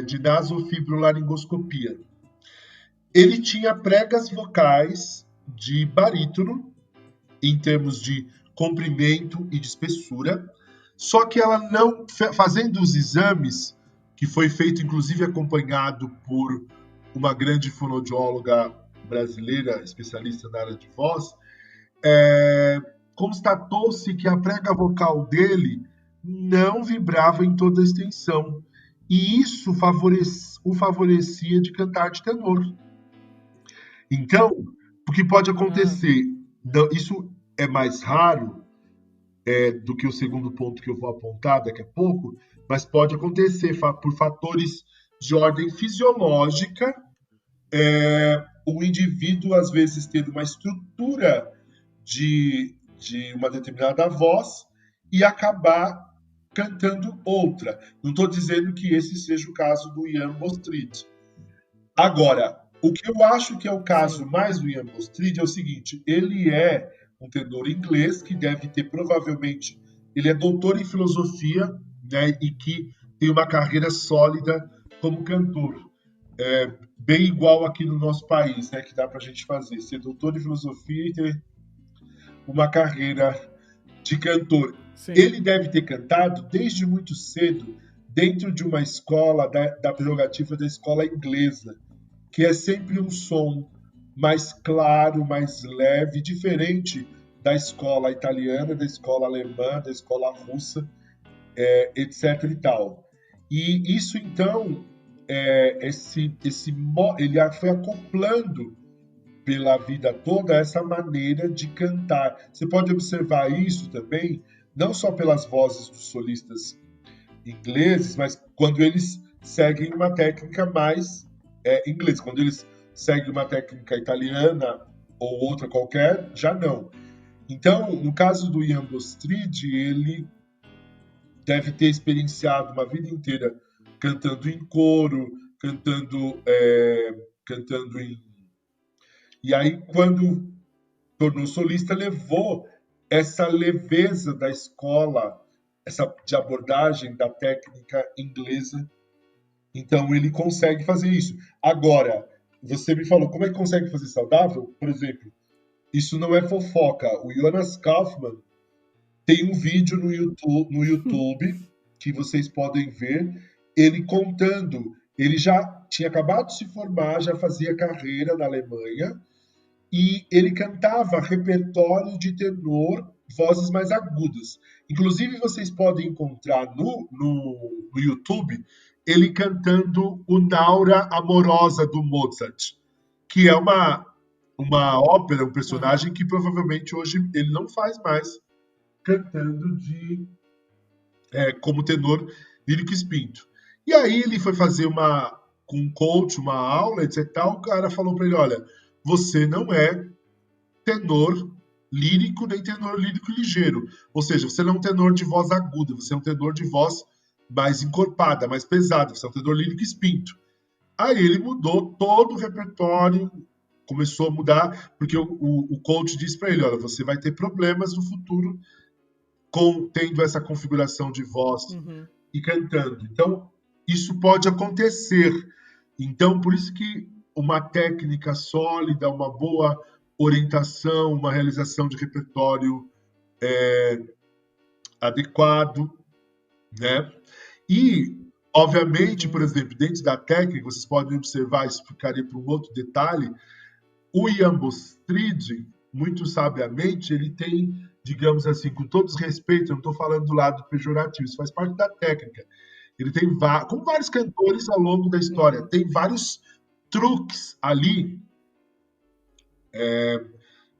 de nasofibrolaringoscopia. Ele tinha pregas vocais de barítono, em termos de comprimento e de espessura, só que ela não, fazendo os exames, que foi feito inclusive acompanhado por uma grande fonoaudióloga brasileira, especialista na área de voz, constatou-se que a prega vocal dele não vibrava em toda a extensão. E isso o favorecia de cantar de tenor. Então, o que pode acontecer? Isso é mais raro do que o segundo ponto que eu vou apontar daqui a pouco, mas pode acontecer por fatores de ordem fisiológica, o indivíduo, às vezes, tendo uma estrutura de uma determinada voz e acabar cantando outra. Não estou dizendo que esse seja o caso do Ian Bostridge. Agora, o que eu acho que é o caso mais do Ian Bostridge é o seguinte: ele é um tenor inglês que deve ter, provavelmente, ele é doutor em filosofia, né, e que tem uma carreira sólida como cantor. Bem igual aqui no nosso país, né, que dá para a gente fazer, ser doutor em filosofia e ter uma carreira de cantor. Sim. Ele deve ter cantado desde muito cedo dentro de uma escola da prerrogativa da escola inglesa, que é sempre um som mais claro, mais leve, diferente da escola italiana, da escola alemã, da escola russa, etc. e tal. E isso, então, ele foi acoplando pela vida toda essa maneira de cantar. Você pode observar isso também, não só pelas vozes dos solistas ingleses, mas quando eles seguem uma técnica mais inglesa. Quando eles seguem uma técnica italiana ou outra qualquer, já não. Então, no caso do Ian Bostrid, ele deve ter experienciado uma vida inteira cantando em coro, cantando em... E aí, quando tornou solista, levou essa leveza da escola, essa de abordagem da técnica inglesa. Então, ele consegue fazer isso. Agora, você me falou, como é que consegue fazer saudável? Por exemplo, isso não é fofoca. O Jonas Kaufmann tem um vídeo no YouTube que vocês podem ver, ele contando. Ele já tinha acabado de se formar, já fazia carreira na Alemanha, e ele cantava repertório de tenor, vozes mais agudas. Inclusive, vocês podem encontrar no YouTube ele cantando o Naura Amorosa do Mozart, que é uma ópera, um personagem que provavelmente hoje ele não faz mais cantando como tenor lírico espinto. E aí ele foi fazer com um coach, uma aula, etc. O cara falou para ele, olha, você não é tenor lírico nem tenor lírico ligeiro. Ou seja, você não é um tenor de voz aguda, você é um tenor de voz mais encorpada, mais pesada, você é um tenor lírico espinto. Aí ele mudou todo o repertório, começou a mudar, porque o coach disse para ele, olha, você vai ter problemas no futuro tendo essa configuração de voz e cantando. Então, isso pode acontecer. Então, por isso que uma técnica sólida, uma boa orientação, uma realização de repertório adequado, né? E, obviamente, por exemplo, dentro da técnica, vocês podem observar, isso ficaria para um outro detalhe, o Ian Bostrid, muito sabiamente, ele tem, digamos assim, com todos os respeitos, eu não estou falando do lado pejorativo, isso faz parte da técnica. Ele tem, como vários cantores ao longo da história, tem vários truques ali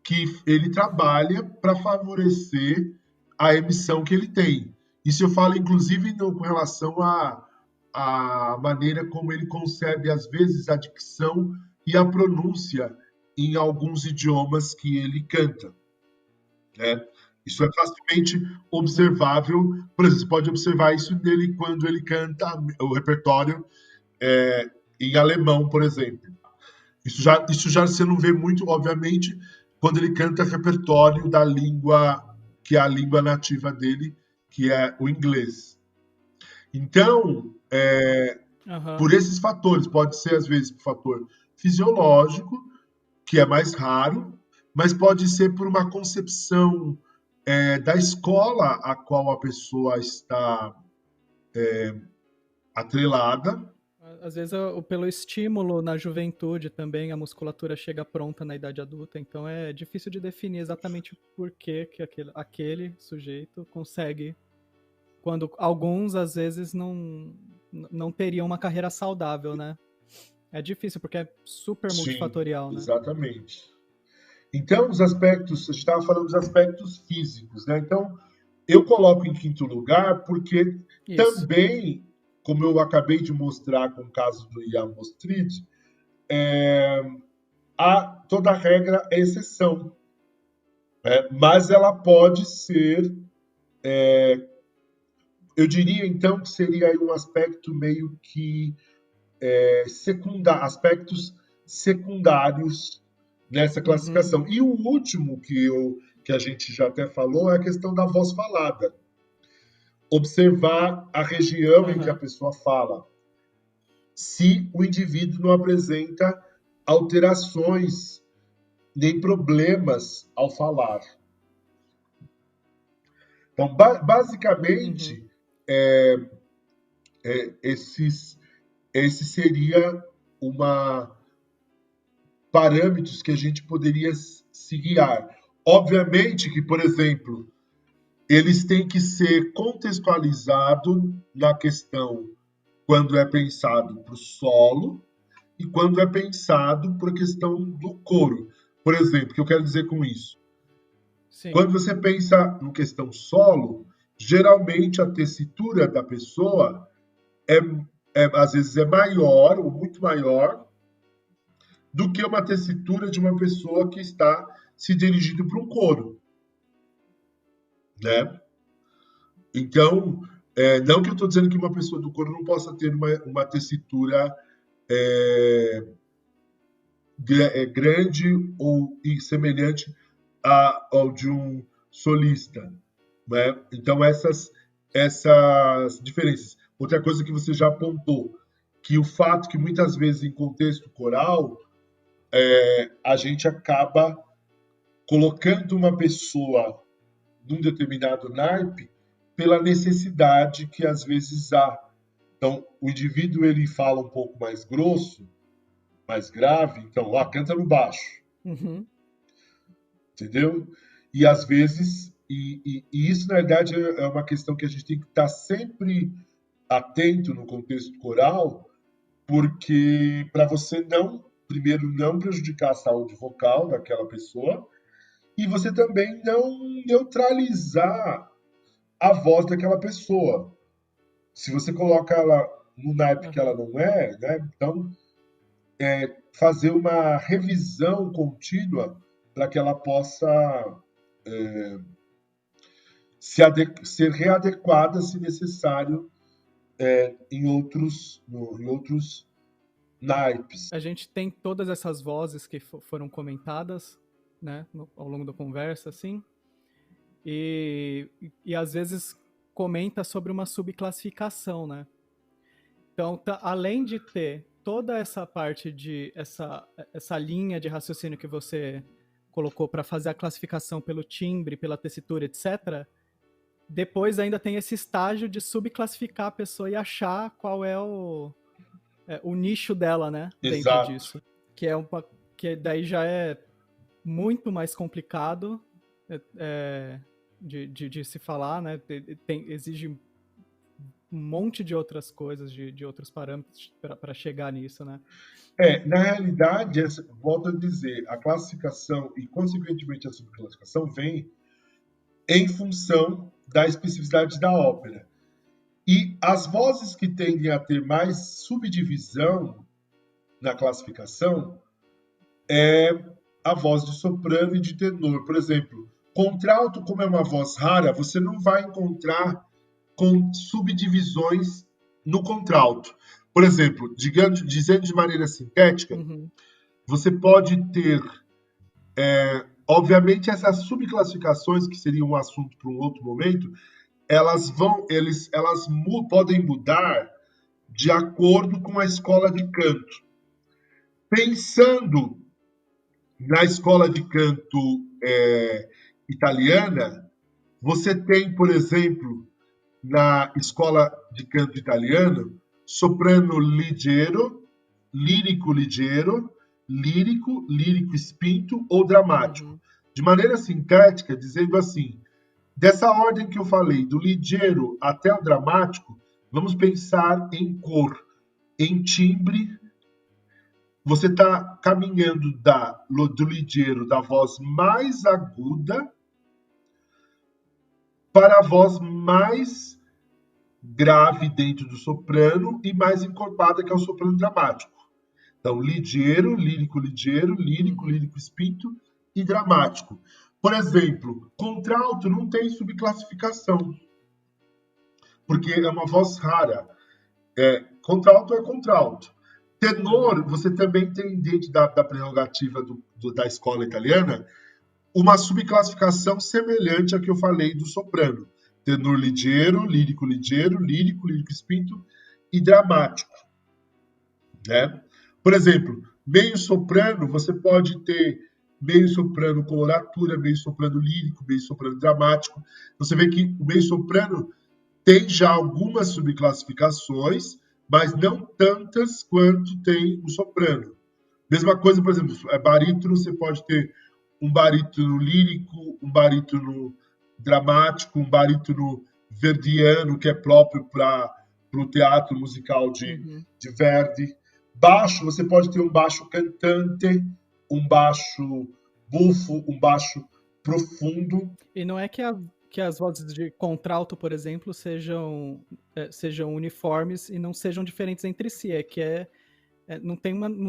que ele trabalha para favorecer a emissão que ele tem. Isso eu falo, inclusive, com relação à maneira como ele concebe, às vezes, a dicção e a pronúncia em alguns idiomas que ele canta. Né? Isso é facilmente observável. Por exemplo, você pode observar isso nele quando ele canta o repertório em alemão, por exemplo. Isso já você não vê muito, obviamente, quando ele canta repertório da língua, que é a língua nativa dele, que é o inglês. Então, por esses fatores, pode ser, às vezes, por fator fisiológico, que é mais raro, mas pode ser por uma concepção da escola a qual a pessoa está atrelada. Às vezes, pelo estímulo na juventude também, a musculatura chega pronta na idade adulta, então é difícil de definir exatamente por que aquele sujeito consegue, quando alguns, às vezes, não teriam uma carreira saudável, né? É difícil, porque é super multifatorial, né? Exatamente. Então, os aspectos, a gente estava falando dos aspectos físicos, né? Então, eu coloco em quinto lugar porque também, como eu acabei de mostrar com o caso do Ian Bostrid, toda regra é exceção. Mas ela pode ser, eu diria então que seria um aspecto meio que aspectos secundários nessa classificação. E o último que a gente já até falou é a questão da voz falada. Observar a região em que a pessoa fala. Se o indivíduo não apresenta alterações nem problemas ao falar. Então, basicamente, esse seria parâmetros que a gente poderia se guiar. Obviamente que, por exemplo, eles têm que ser contextualizados na questão quando é pensado para o solo e quando é pensado para a questão do coro. Por exemplo, o que eu quero dizer com isso? Sim. Quando você pensa em questão solo, geralmente a tessitura da pessoa às vezes é maior ou muito maior do que uma tessitura de uma pessoa que está se dirigindo para um coro, né? Então, não que eu estou dizendo que uma pessoa do coro não possa ter uma tessitura é, grande ou semelhante ao de um solista, né? Então, essas diferenças. Outra coisa que você já apontou, que o fato que muitas vezes em contexto coral, a gente acaba colocando uma pessoa num determinado naipe pela necessidade que às vezes há. Então, o indivíduo ele fala um pouco mais grosso, mais grave, então, canta no baixo, Uhum. entendeu? E às vezes, e isso na verdade é uma questão que a gente tem que estar sempre atento no contexto coral, porque para você não, primeiro, não prejudicar a saúde vocal daquela pessoa, e você também não neutralizar a voz daquela pessoa. Se você coloca ela no naipe que ela não é, né? Então, fazer uma revisão contínua para que ela possa ser readequada, se necessário, em outros naipes. A gente tem todas essas vozes que foram comentadas, né, ao longo da conversa, assim, e às vezes comenta sobre uma subclassificação, né? Então, além de ter toda essa parte de essa linha de raciocínio que você colocou para fazer a classificação pelo timbre, pela tessitura, etc., depois ainda tem esse estágio de subclassificar a pessoa e achar qual é o nicho dela, né, dentro Exato. disso. Que daí já é muito mais complicado de se falar, né? Exige um monte de outras coisas, de outros parâmetros para chegar nisso, né? Na realidade, volto a dizer, a classificação e, consequentemente, a subclassificação vem em função da especificidade da ópera. E as vozes que tendem a ter mais subdivisão na classificação é a voz de soprano e de tenor. Por exemplo, contralto, como é uma voz rara, você não vai encontrar com subdivisões no contralto. Por exemplo, dizendo de maneira sintética, você pode ter, obviamente, essas subclassificações, que seriam um assunto para um outro momento, elas podem mudar de acordo com a escola de canto. Pensando na escola de canto italiana, você tem, por exemplo, na escola de canto italiano, soprano leggero, lírico leggero, lírico spinto ou dramático. De maneira sintética, dizendo assim, dessa ordem que eu falei, do ligeiro até o dramático, vamos pensar em cor, em timbre. Você está caminhando do ligeiro, da voz mais aguda, para a voz mais grave dentro do soprano e mais encorpada, que é o soprano dramático. Então, ligeiro, lírico, lírico spinto e dramático. Por exemplo, contralto não tem subclassificação, porque é uma voz rara. Contralto é contralto. Tenor, você também tem, dentro da prerrogativa da escola italiana, uma subclassificação semelhante à que eu falei do soprano. Tenor ligeiro, lírico spinto e dramático. Né? Por exemplo, meio soprano, você pode ter meio soprano coloratura, meio soprano lírico, meio soprano dramático. Você vê que o meio soprano tem já algumas subclassificações, mas não tantas quanto tem o soprano. Mesma coisa, por exemplo, barítono, você pode ter um barítono lírico, um barítono dramático, um barítono verdiano, que é próprio para o teatro musical de Verdi. Baixo, você pode ter um baixo cantante, um baixo bufo, um baixo profundo. E não é que as vozes de contralto, por exemplo, sejam uniformes e não sejam diferentes entre si. não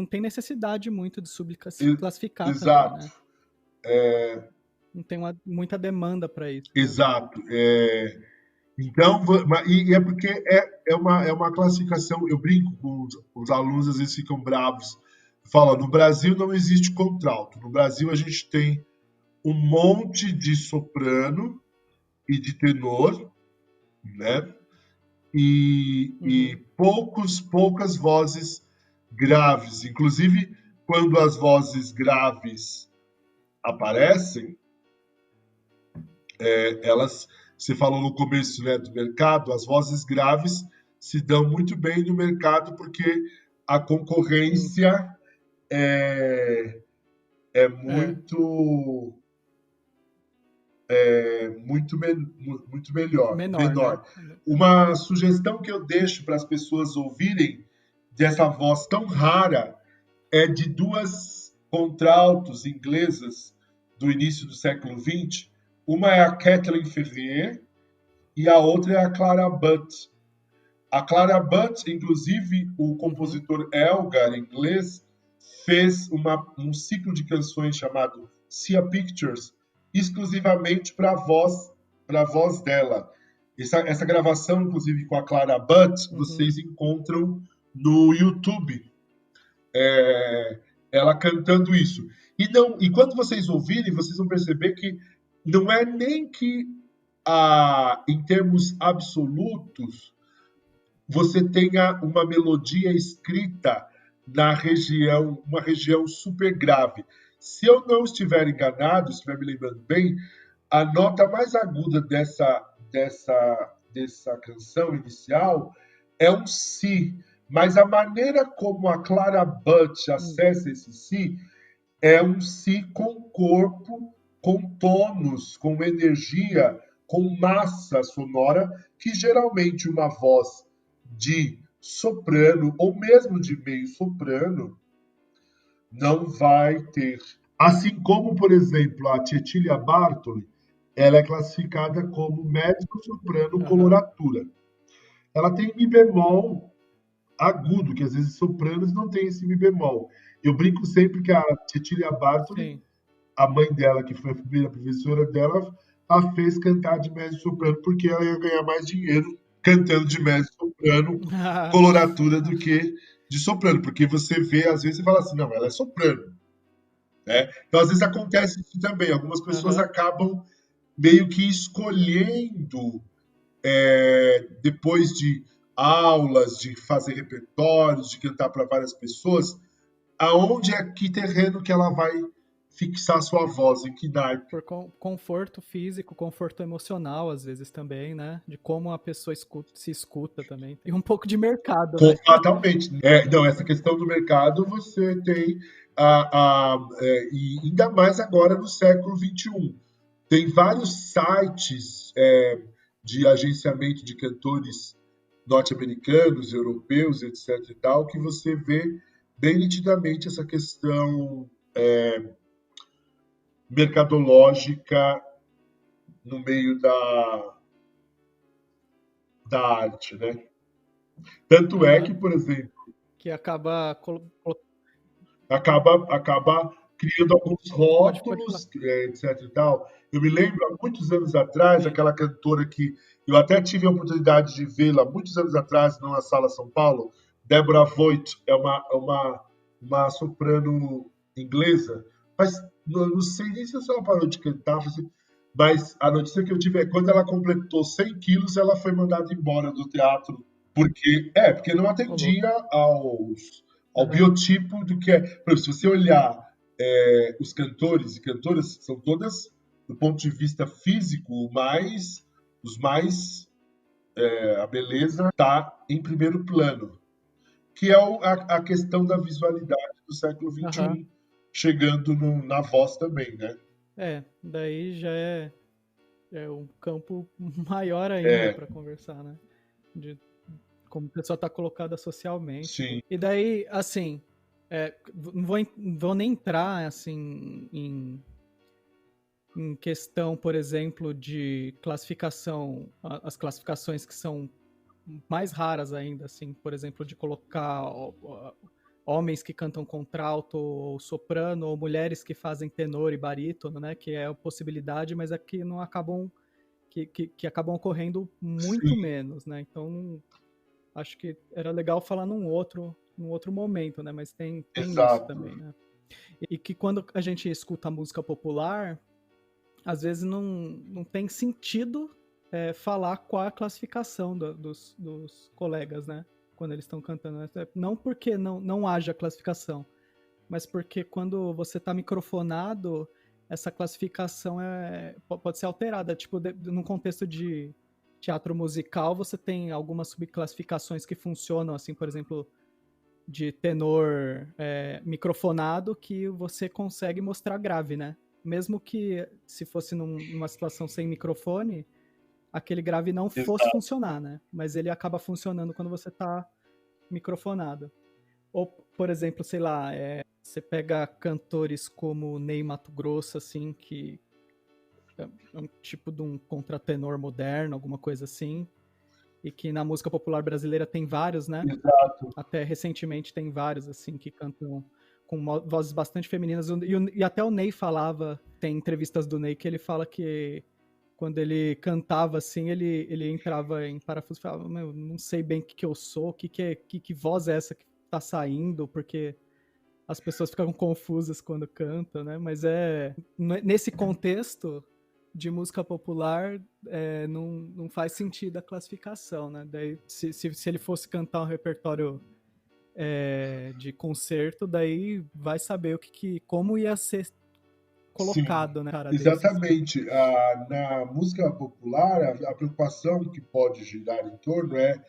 tem necessidade muito de E- subclassificar também, exato, né? Não tem muita demanda para isso, né? exato. Então, e é porque é uma classificação. Eu brinco com os alunos, às vezes ficam bravos. Fala, no Brasil não existe contralto. No Brasil a gente tem um monte de soprano e de tenor, né? E Uhum. poucas vozes graves. Inclusive, quando as vozes graves aparecem, elas, você falou no começo, né, do mercado, as vozes graves se dão muito bem no mercado porque a Sim. concorrência é, é É. muito melhor, Menor, né? menor. Uma sugestão que eu deixo para as pessoas ouvirem dessa voz tão rara é de duas contraltos inglesas do início do século XX. Uma é a Kathleen Ferrier e a outra é a Clara Butt. A Clara Butt, inclusive, o Uhum. compositor Elgar, inglês, fez um ciclo de canções chamado Sia Pictures, exclusivamente para a voz dela. Essa gravação, inclusive, com a Clara Butt, Uhum. vocês encontram no YouTube, ela cantando isso. E quando vocês ouvirem, vocês vão perceber que não é nem que, em termos absolutos, você tenha uma melodia escrita na região, uma região super grave. Se eu não estiver enganado, se estiver me lembrando bem, a nota mais aguda dessa canção inicial é um si, mas a maneira como a Clara Butt Hum. acessa esse si é um si com corpo, com tônus, com energia, com massa sonora, que geralmente uma voz de soprano ou mesmo de meio soprano não vai ter. Assim como, por exemplo, a Cecilia Bartoli, ela é classificada como mezzo-soprano Aham. coloratura. Ela tem mi bemol agudo, que às vezes sopranos não têm esse mi bemol. Eu brinco sempre que a Cecilia Bartoli, Sim. a mãe dela, que foi a primeira professora dela, a fez cantar de mezzo-soprano porque ela ia ganhar mais dinheiro cantando de mezzo-soprano coloratura do que de soprano, porque você vê, às vezes você fala assim, não, ela é soprano, né? Então, às vezes acontece isso também, algumas pessoas Aham. acabam meio que escolhendo, depois de aulas, de fazer repertórios, de cantar para várias pessoas, aonde é que terreno que ela vai fixar sua voz, em que naipe. Por conforto físico, conforto emocional, às vezes também, né? De como a pessoa se escuta também. E um pouco de mercado, né? Fatalmente. Não, essa questão do mercado você tem, e ainda mais agora no século XXI. Tem vários sites de agenciamento de cantores norte-americanos, europeus, etc. e tal, que você vê bem nitidamente essa questão mercadológica no meio da arte, né? Tanto é que, Aham. por exemplo, Que acaba. acaba criando alguns Pode falar. rótulos, etc e tal. Eu me lembro, há muitos anos atrás, Sim. aquela cantora que eu até tive a oportunidade de vê-la muitos anos atrás, numa sala São Paulo, Deborah Voigt, uma soprano inglesa, mas não sei nem se ela parou de cantar, mas a notícia que eu tive é que quando ela completou 100 quilos, ela foi mandada embora do teatro, porque não Ô, louco. atendia ao Aham. biotipo do que é. Por exemplo, se você olhar os cantores e cantoras, são todas, do ponto de vista físico, os mais a beleza está em primeiro plano, que é a questão da visualidade do século Aham. XXI, chegando na voz também, né? Daí já é um campo maior ainda É, para conversar, né? De como a pessoa está colocada socialmente. sim. E daí, assim, não vou nem entrar assim em questão, por exemplo, de classificação, as classificações que são mais raras ainda, assim, por exemplo, de colocar homens que cantam contralto ou soprano, ou mulheres que fazem tenor e barítono, né? Que é a possibilidade, mas aqui não acabam que acabam ocorrendo muito Sim, menos, né? Então acho que era legal falar num outro momento, né? Mas tem isso exato. também, né? E que quando a gente escuta música popular, às vezes não tem sentido falar qual é a classificação dos colegas, né? Quando eles estão cantando. Não porque não haja classificação, mas porque quando você está microfonado, essa classificação pode ser alterada. Tipo, num contexto de teatro musical, você tem algumas subclassificações que funcionam, assim, por exemplo, de tenor microfonado, que você consegue mostrar grave, né? Mesmo que se fosse numa situação sem microfone, aquele grave não fosse Exato. funcionar, né? Mas ele acaba funcionando quando você está microfonado. Ou, por exemplo, sei lá, você pega cantores como Ney Matogrosso, assim, que é um tipo de um contratenor moderno, alguma coisa assim, e que na música popular brasileira tem vários, né? Exato. Até recentemente tem vários, assim, que cantam com vozes bastante femininas. E até o Ney falava, tem entrevistas do Ney que ele fala que quando ele cantava, assim, ele entrava em parafuso e falava, meu, não sei bem o que eu sou, que voz é essa que tá saindo, porque as pessoas ficam confusas quando cantam, né? Mas nesse contexto de música popular, não faz sentido a classificação, né? Daí, se ele fosse cantar um repertório de concerto, daí vai saber como ia ser Sim, colocado, né, cara desses. exatamente. Na música popular, a preocupação que pode girar em torno é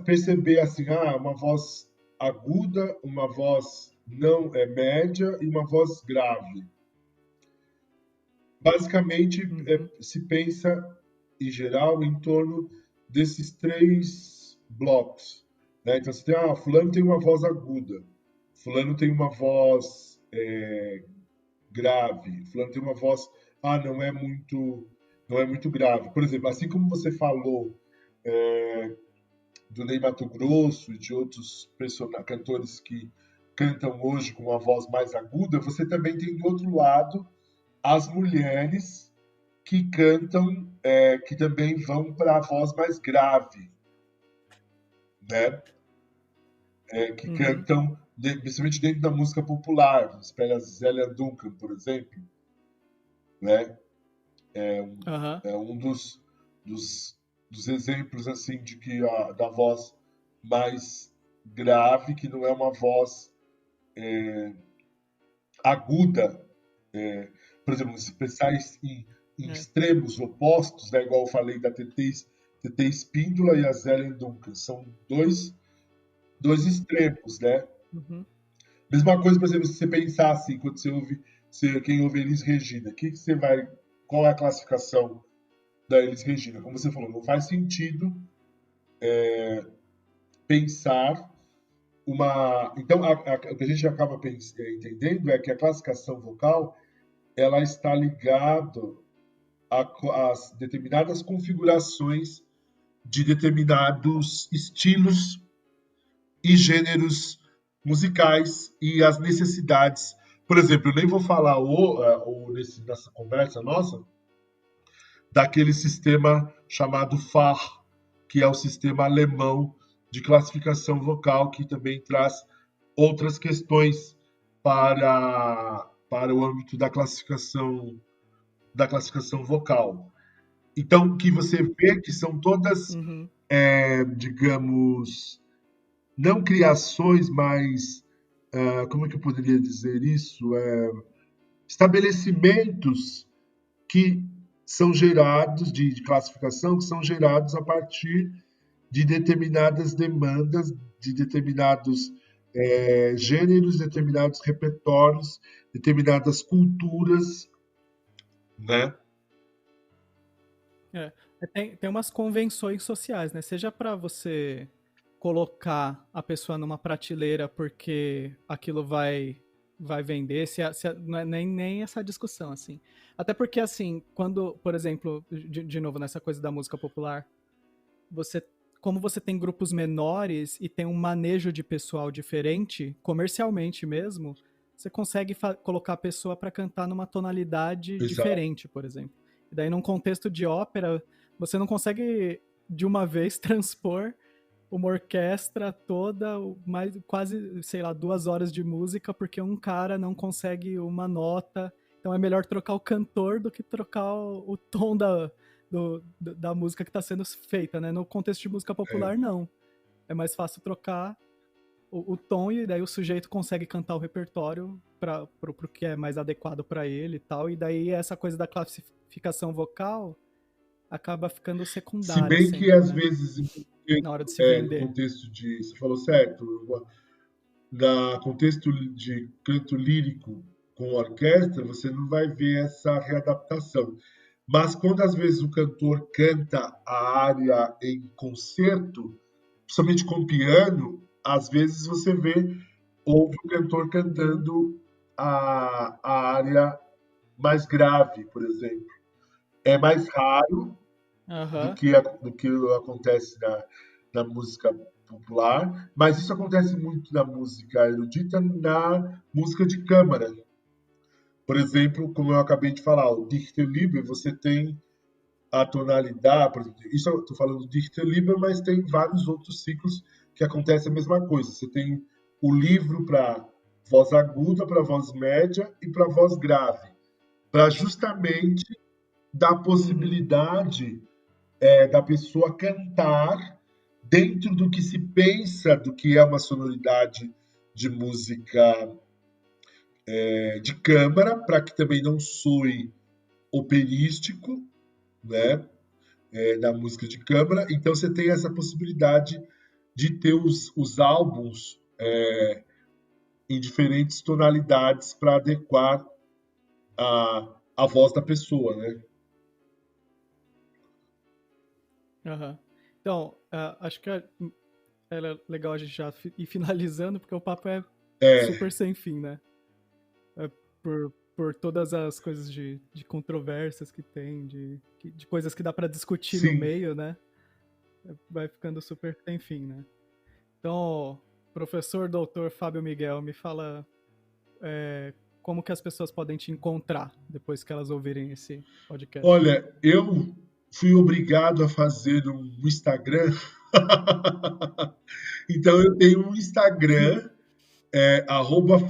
perceber assim, uma voz aguda, uma voz não média e uma voz grave. Basicamente, Uhum, se pensa, em geral, em torno desses três blocos. Né? Então, você tem, fulano tem uma voz aguda, fulano tem uma voz grave, fulano tem uma voz, não é muito grave. Por exemplo, assim como você falou do Ney Matogrosso e de outros cantores que cantam hoje com uma voz mais aguda, você também tem do outro lado as mulheres que cantam, que também vão para a voz mais grave, né? Que uhum, cantam, principalmente dentro da música popular. Você pega a Zélia Duncan, por exemplo, né? aham, É um dos, dos exemplos assim de que da voz mais grave, que não é uma voz aguda. Por exemplo, se pensar em é, extremos opostos, né, igual eu falei da TT Espíndola e a Zélia Duncan, são dois extremos, né? uhum. Mesma coisa, por exemplo, se você pensar assim, quando você ouve, quem ouve Elis Regina, que você vai, qual é a classificação da Elis Regina? Como você falou, não faz sentido pensar uma. Então, o que a gente acaba entendendo é que a classificação vocal ela está ligada às determinadas configurações de determinados estilos e gêneros musicais e as necessidades. Por exemplo, eu nem vou falar nessa conversa nossa daquele sistema chamado FAR, que é o sistema alemão de classificação vocal, que também traz outras questões para o âmbito da classificação vocal. Então, que você vê que são todas, Uhum. digamos, não criações, mas como é que eu poderia dizer isso? Estabelecimentos que são gerados de classificação, que são gerados a partir de determinadas demandas, de determinados gêneros, determinados repertórios, determinadas culturas, né? Tem umas convenções sociais, né? Seja para você colocar a pessoa numa prateleira porque aquilo vai vender, não é nem essa discussão, assim. Até porque, assim, quando, por exemplo, de novo, nessa coisa da música popular, você como você tem grupos menores e tem um manejo de pessoal diferente, comercialmente mesmo, você consegue colocar a pessoa para cantar numa tonalidade Exato. diferente, por exemplo. E daí, num contexto de ópera, você não consegue de uma vez transpor uma orquestra toda, mais, quase, sei lá, 2 horas de música, porque um cara não consegue uma nota. Então é melhor trocar o cantor do que trocar o tom da música que está sendo feita, né? No contexto de música popular, É. não. É mais fácil trocar o tom e daí o sujeito consegue cantar o repertório pro que é mais adequado para ele e tal. E daí essa coisa da classificação vocal acaba ficando Se secundária bem que sempre, às né? vezes, Na hora de se no vender. contexto de, você falou certo, no contexto de canto lírico com orquestra, você não vai ver essa readaptação. Mas quando às vezes o cantor canta a área em concerto, principalmente com piano, às vezes você ouve o cantor cantando a área mais grave, por exemplo. É mais raro Aham. do que acontece na música popular, mas isso acontece muito na música erudita, na música de câmara. Por exemplo, como eu acabei de falar, o Dichterliebe, você tem a tonalidade, por exemplo, isso eu estou falando do Dichterliebe, mas tem vários outros ciclos que acontece a mesma coisa. Você tem o livro para voz aguda, para voz média e para voz grave, para justamente dar Uhum. possibilidade da pessoa cantar dentro do que se pensa do que é uma sonoridade de música de câmara, para que também não soe operístico, né, na música de câmara. Então você tem essa possibilidade de ter os álbuns em diferentes tonalidades para adequar a voz da pessoa, né? Aham. Então, acho que era legal a gente já ir finalizando, porque o papo é É, super sem fim, né? Por todas as coisas de controvérsias que tem, de coisas que dá para discutir no sim. meio, né? Vai ficando super sem fim, né? Então, professor doutor Fábio Miguel, me fala como que as pessoas podem te encontrar depois que elas ouvirem esse podcast. Olha, eu fui obrigado a fazer um Instagram. Então eu tenho um Instagram,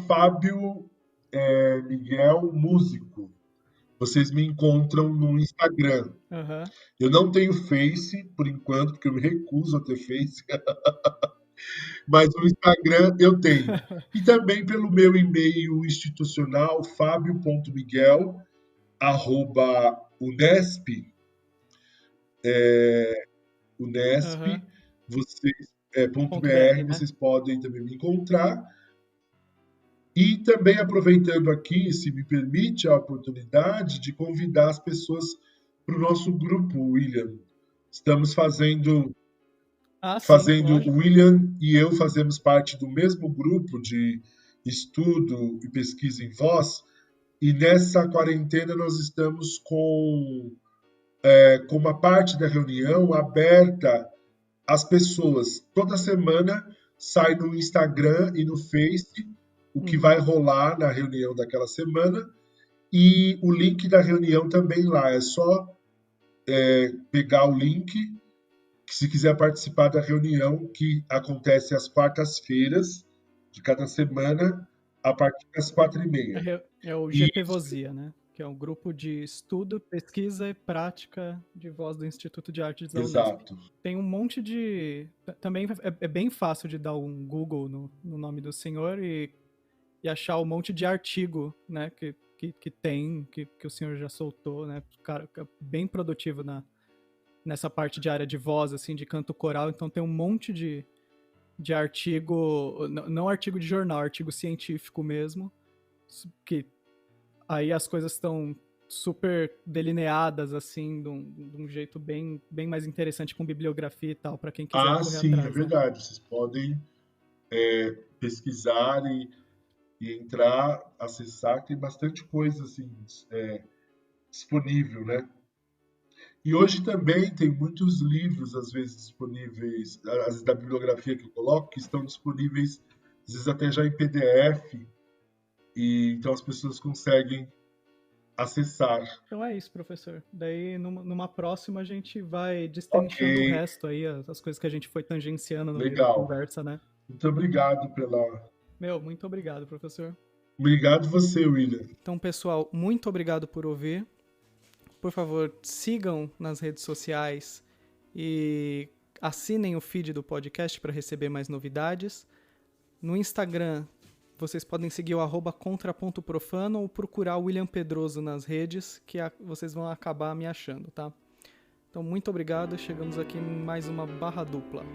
@Fábio Miguel Músico. Vocês me encontram no Instagram. Aham. Eu não tenho Face, por enquanto, porque eu me recuso a ter Face, mas no Instagram eu tenho. E também pelo meu e-mail institucional, fabio.miguel@unesp, Aham. Unesp, vocês, Ponto .br, .br, né? vocês podem também me encontrar. E também aproveitando aqui, se me permite a oportunidade de convidar as pessoas para o nosso grupo, William. Estamos Ah, sim, fazendo, o lógico. William e eu fazemos parte do mesmo grupo de estudo e pesquisa em voz, e nessa quarentena nós estamos com uma parte da reunião aberta às pessoas. Toda semana sai no Instagram e no Face o que vai Uhum. rolar na reunião daquela semana e o link da reunião também lá. É só pegar o link, que se quiser participar da reunião que acontece às quartas-feiras de cada semana, a partir das 4h30. É o E GPVosia, né? Que é um grupo de estudo, pesquisa e prática de voz do Instituto de Artes da Unesp. exato. Tem um monte de. Também é bem fácil de dar um Google no nome do senhor e achar um monte de artigo, né? Que tem, que o senhor já soltou, né? Cara, é bem produtivo nessa parte de área de voz, assim, de canto coral. Então tem um monte de artigo, não artigo de jornal, artigo científico mesmo, que aí as coisas estão super delineadas, assim, de um jeito bem mais interessante, com bibliografia e tal, para quem quiser Ah, correr sim, é atrás, né? verdade. Vocês podem pesquisar e entrar, acessar, tem bastante coisa assim disponível, né? E hoje também tem muitos livros, às vezes, disponíveis, às vezes da bibliografia que eu coloco, que estão disponíveis, às vezes até já em PDF, e então as pessoas conseguem acessar. Então é isso, professor. Daí, numa próxima, a gente vai Ok, destrinchando o resto aí, as coisas que a gente foi tangenciando no meio da legal. conversa, né? Muito obrigado pela. Meu, muito obrigado, professor. Obrigado você, William. Então, pessoal, muito obrigado por ouvir. Por favor, sigam nas redes sociais e assinem o feed do podcast para receber mais novidades. No Instagram, vocês podem seguir o @contrapontoprofano ou procurar o William Pedroso nas redes, que vocês vão acabar me achando, tá? Então, muito obrigado. Chegamos aqui em mais uma barra dupla.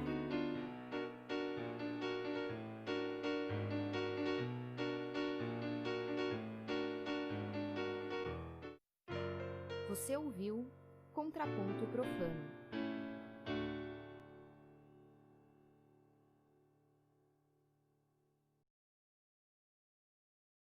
Você ouviu Contraponto Profano.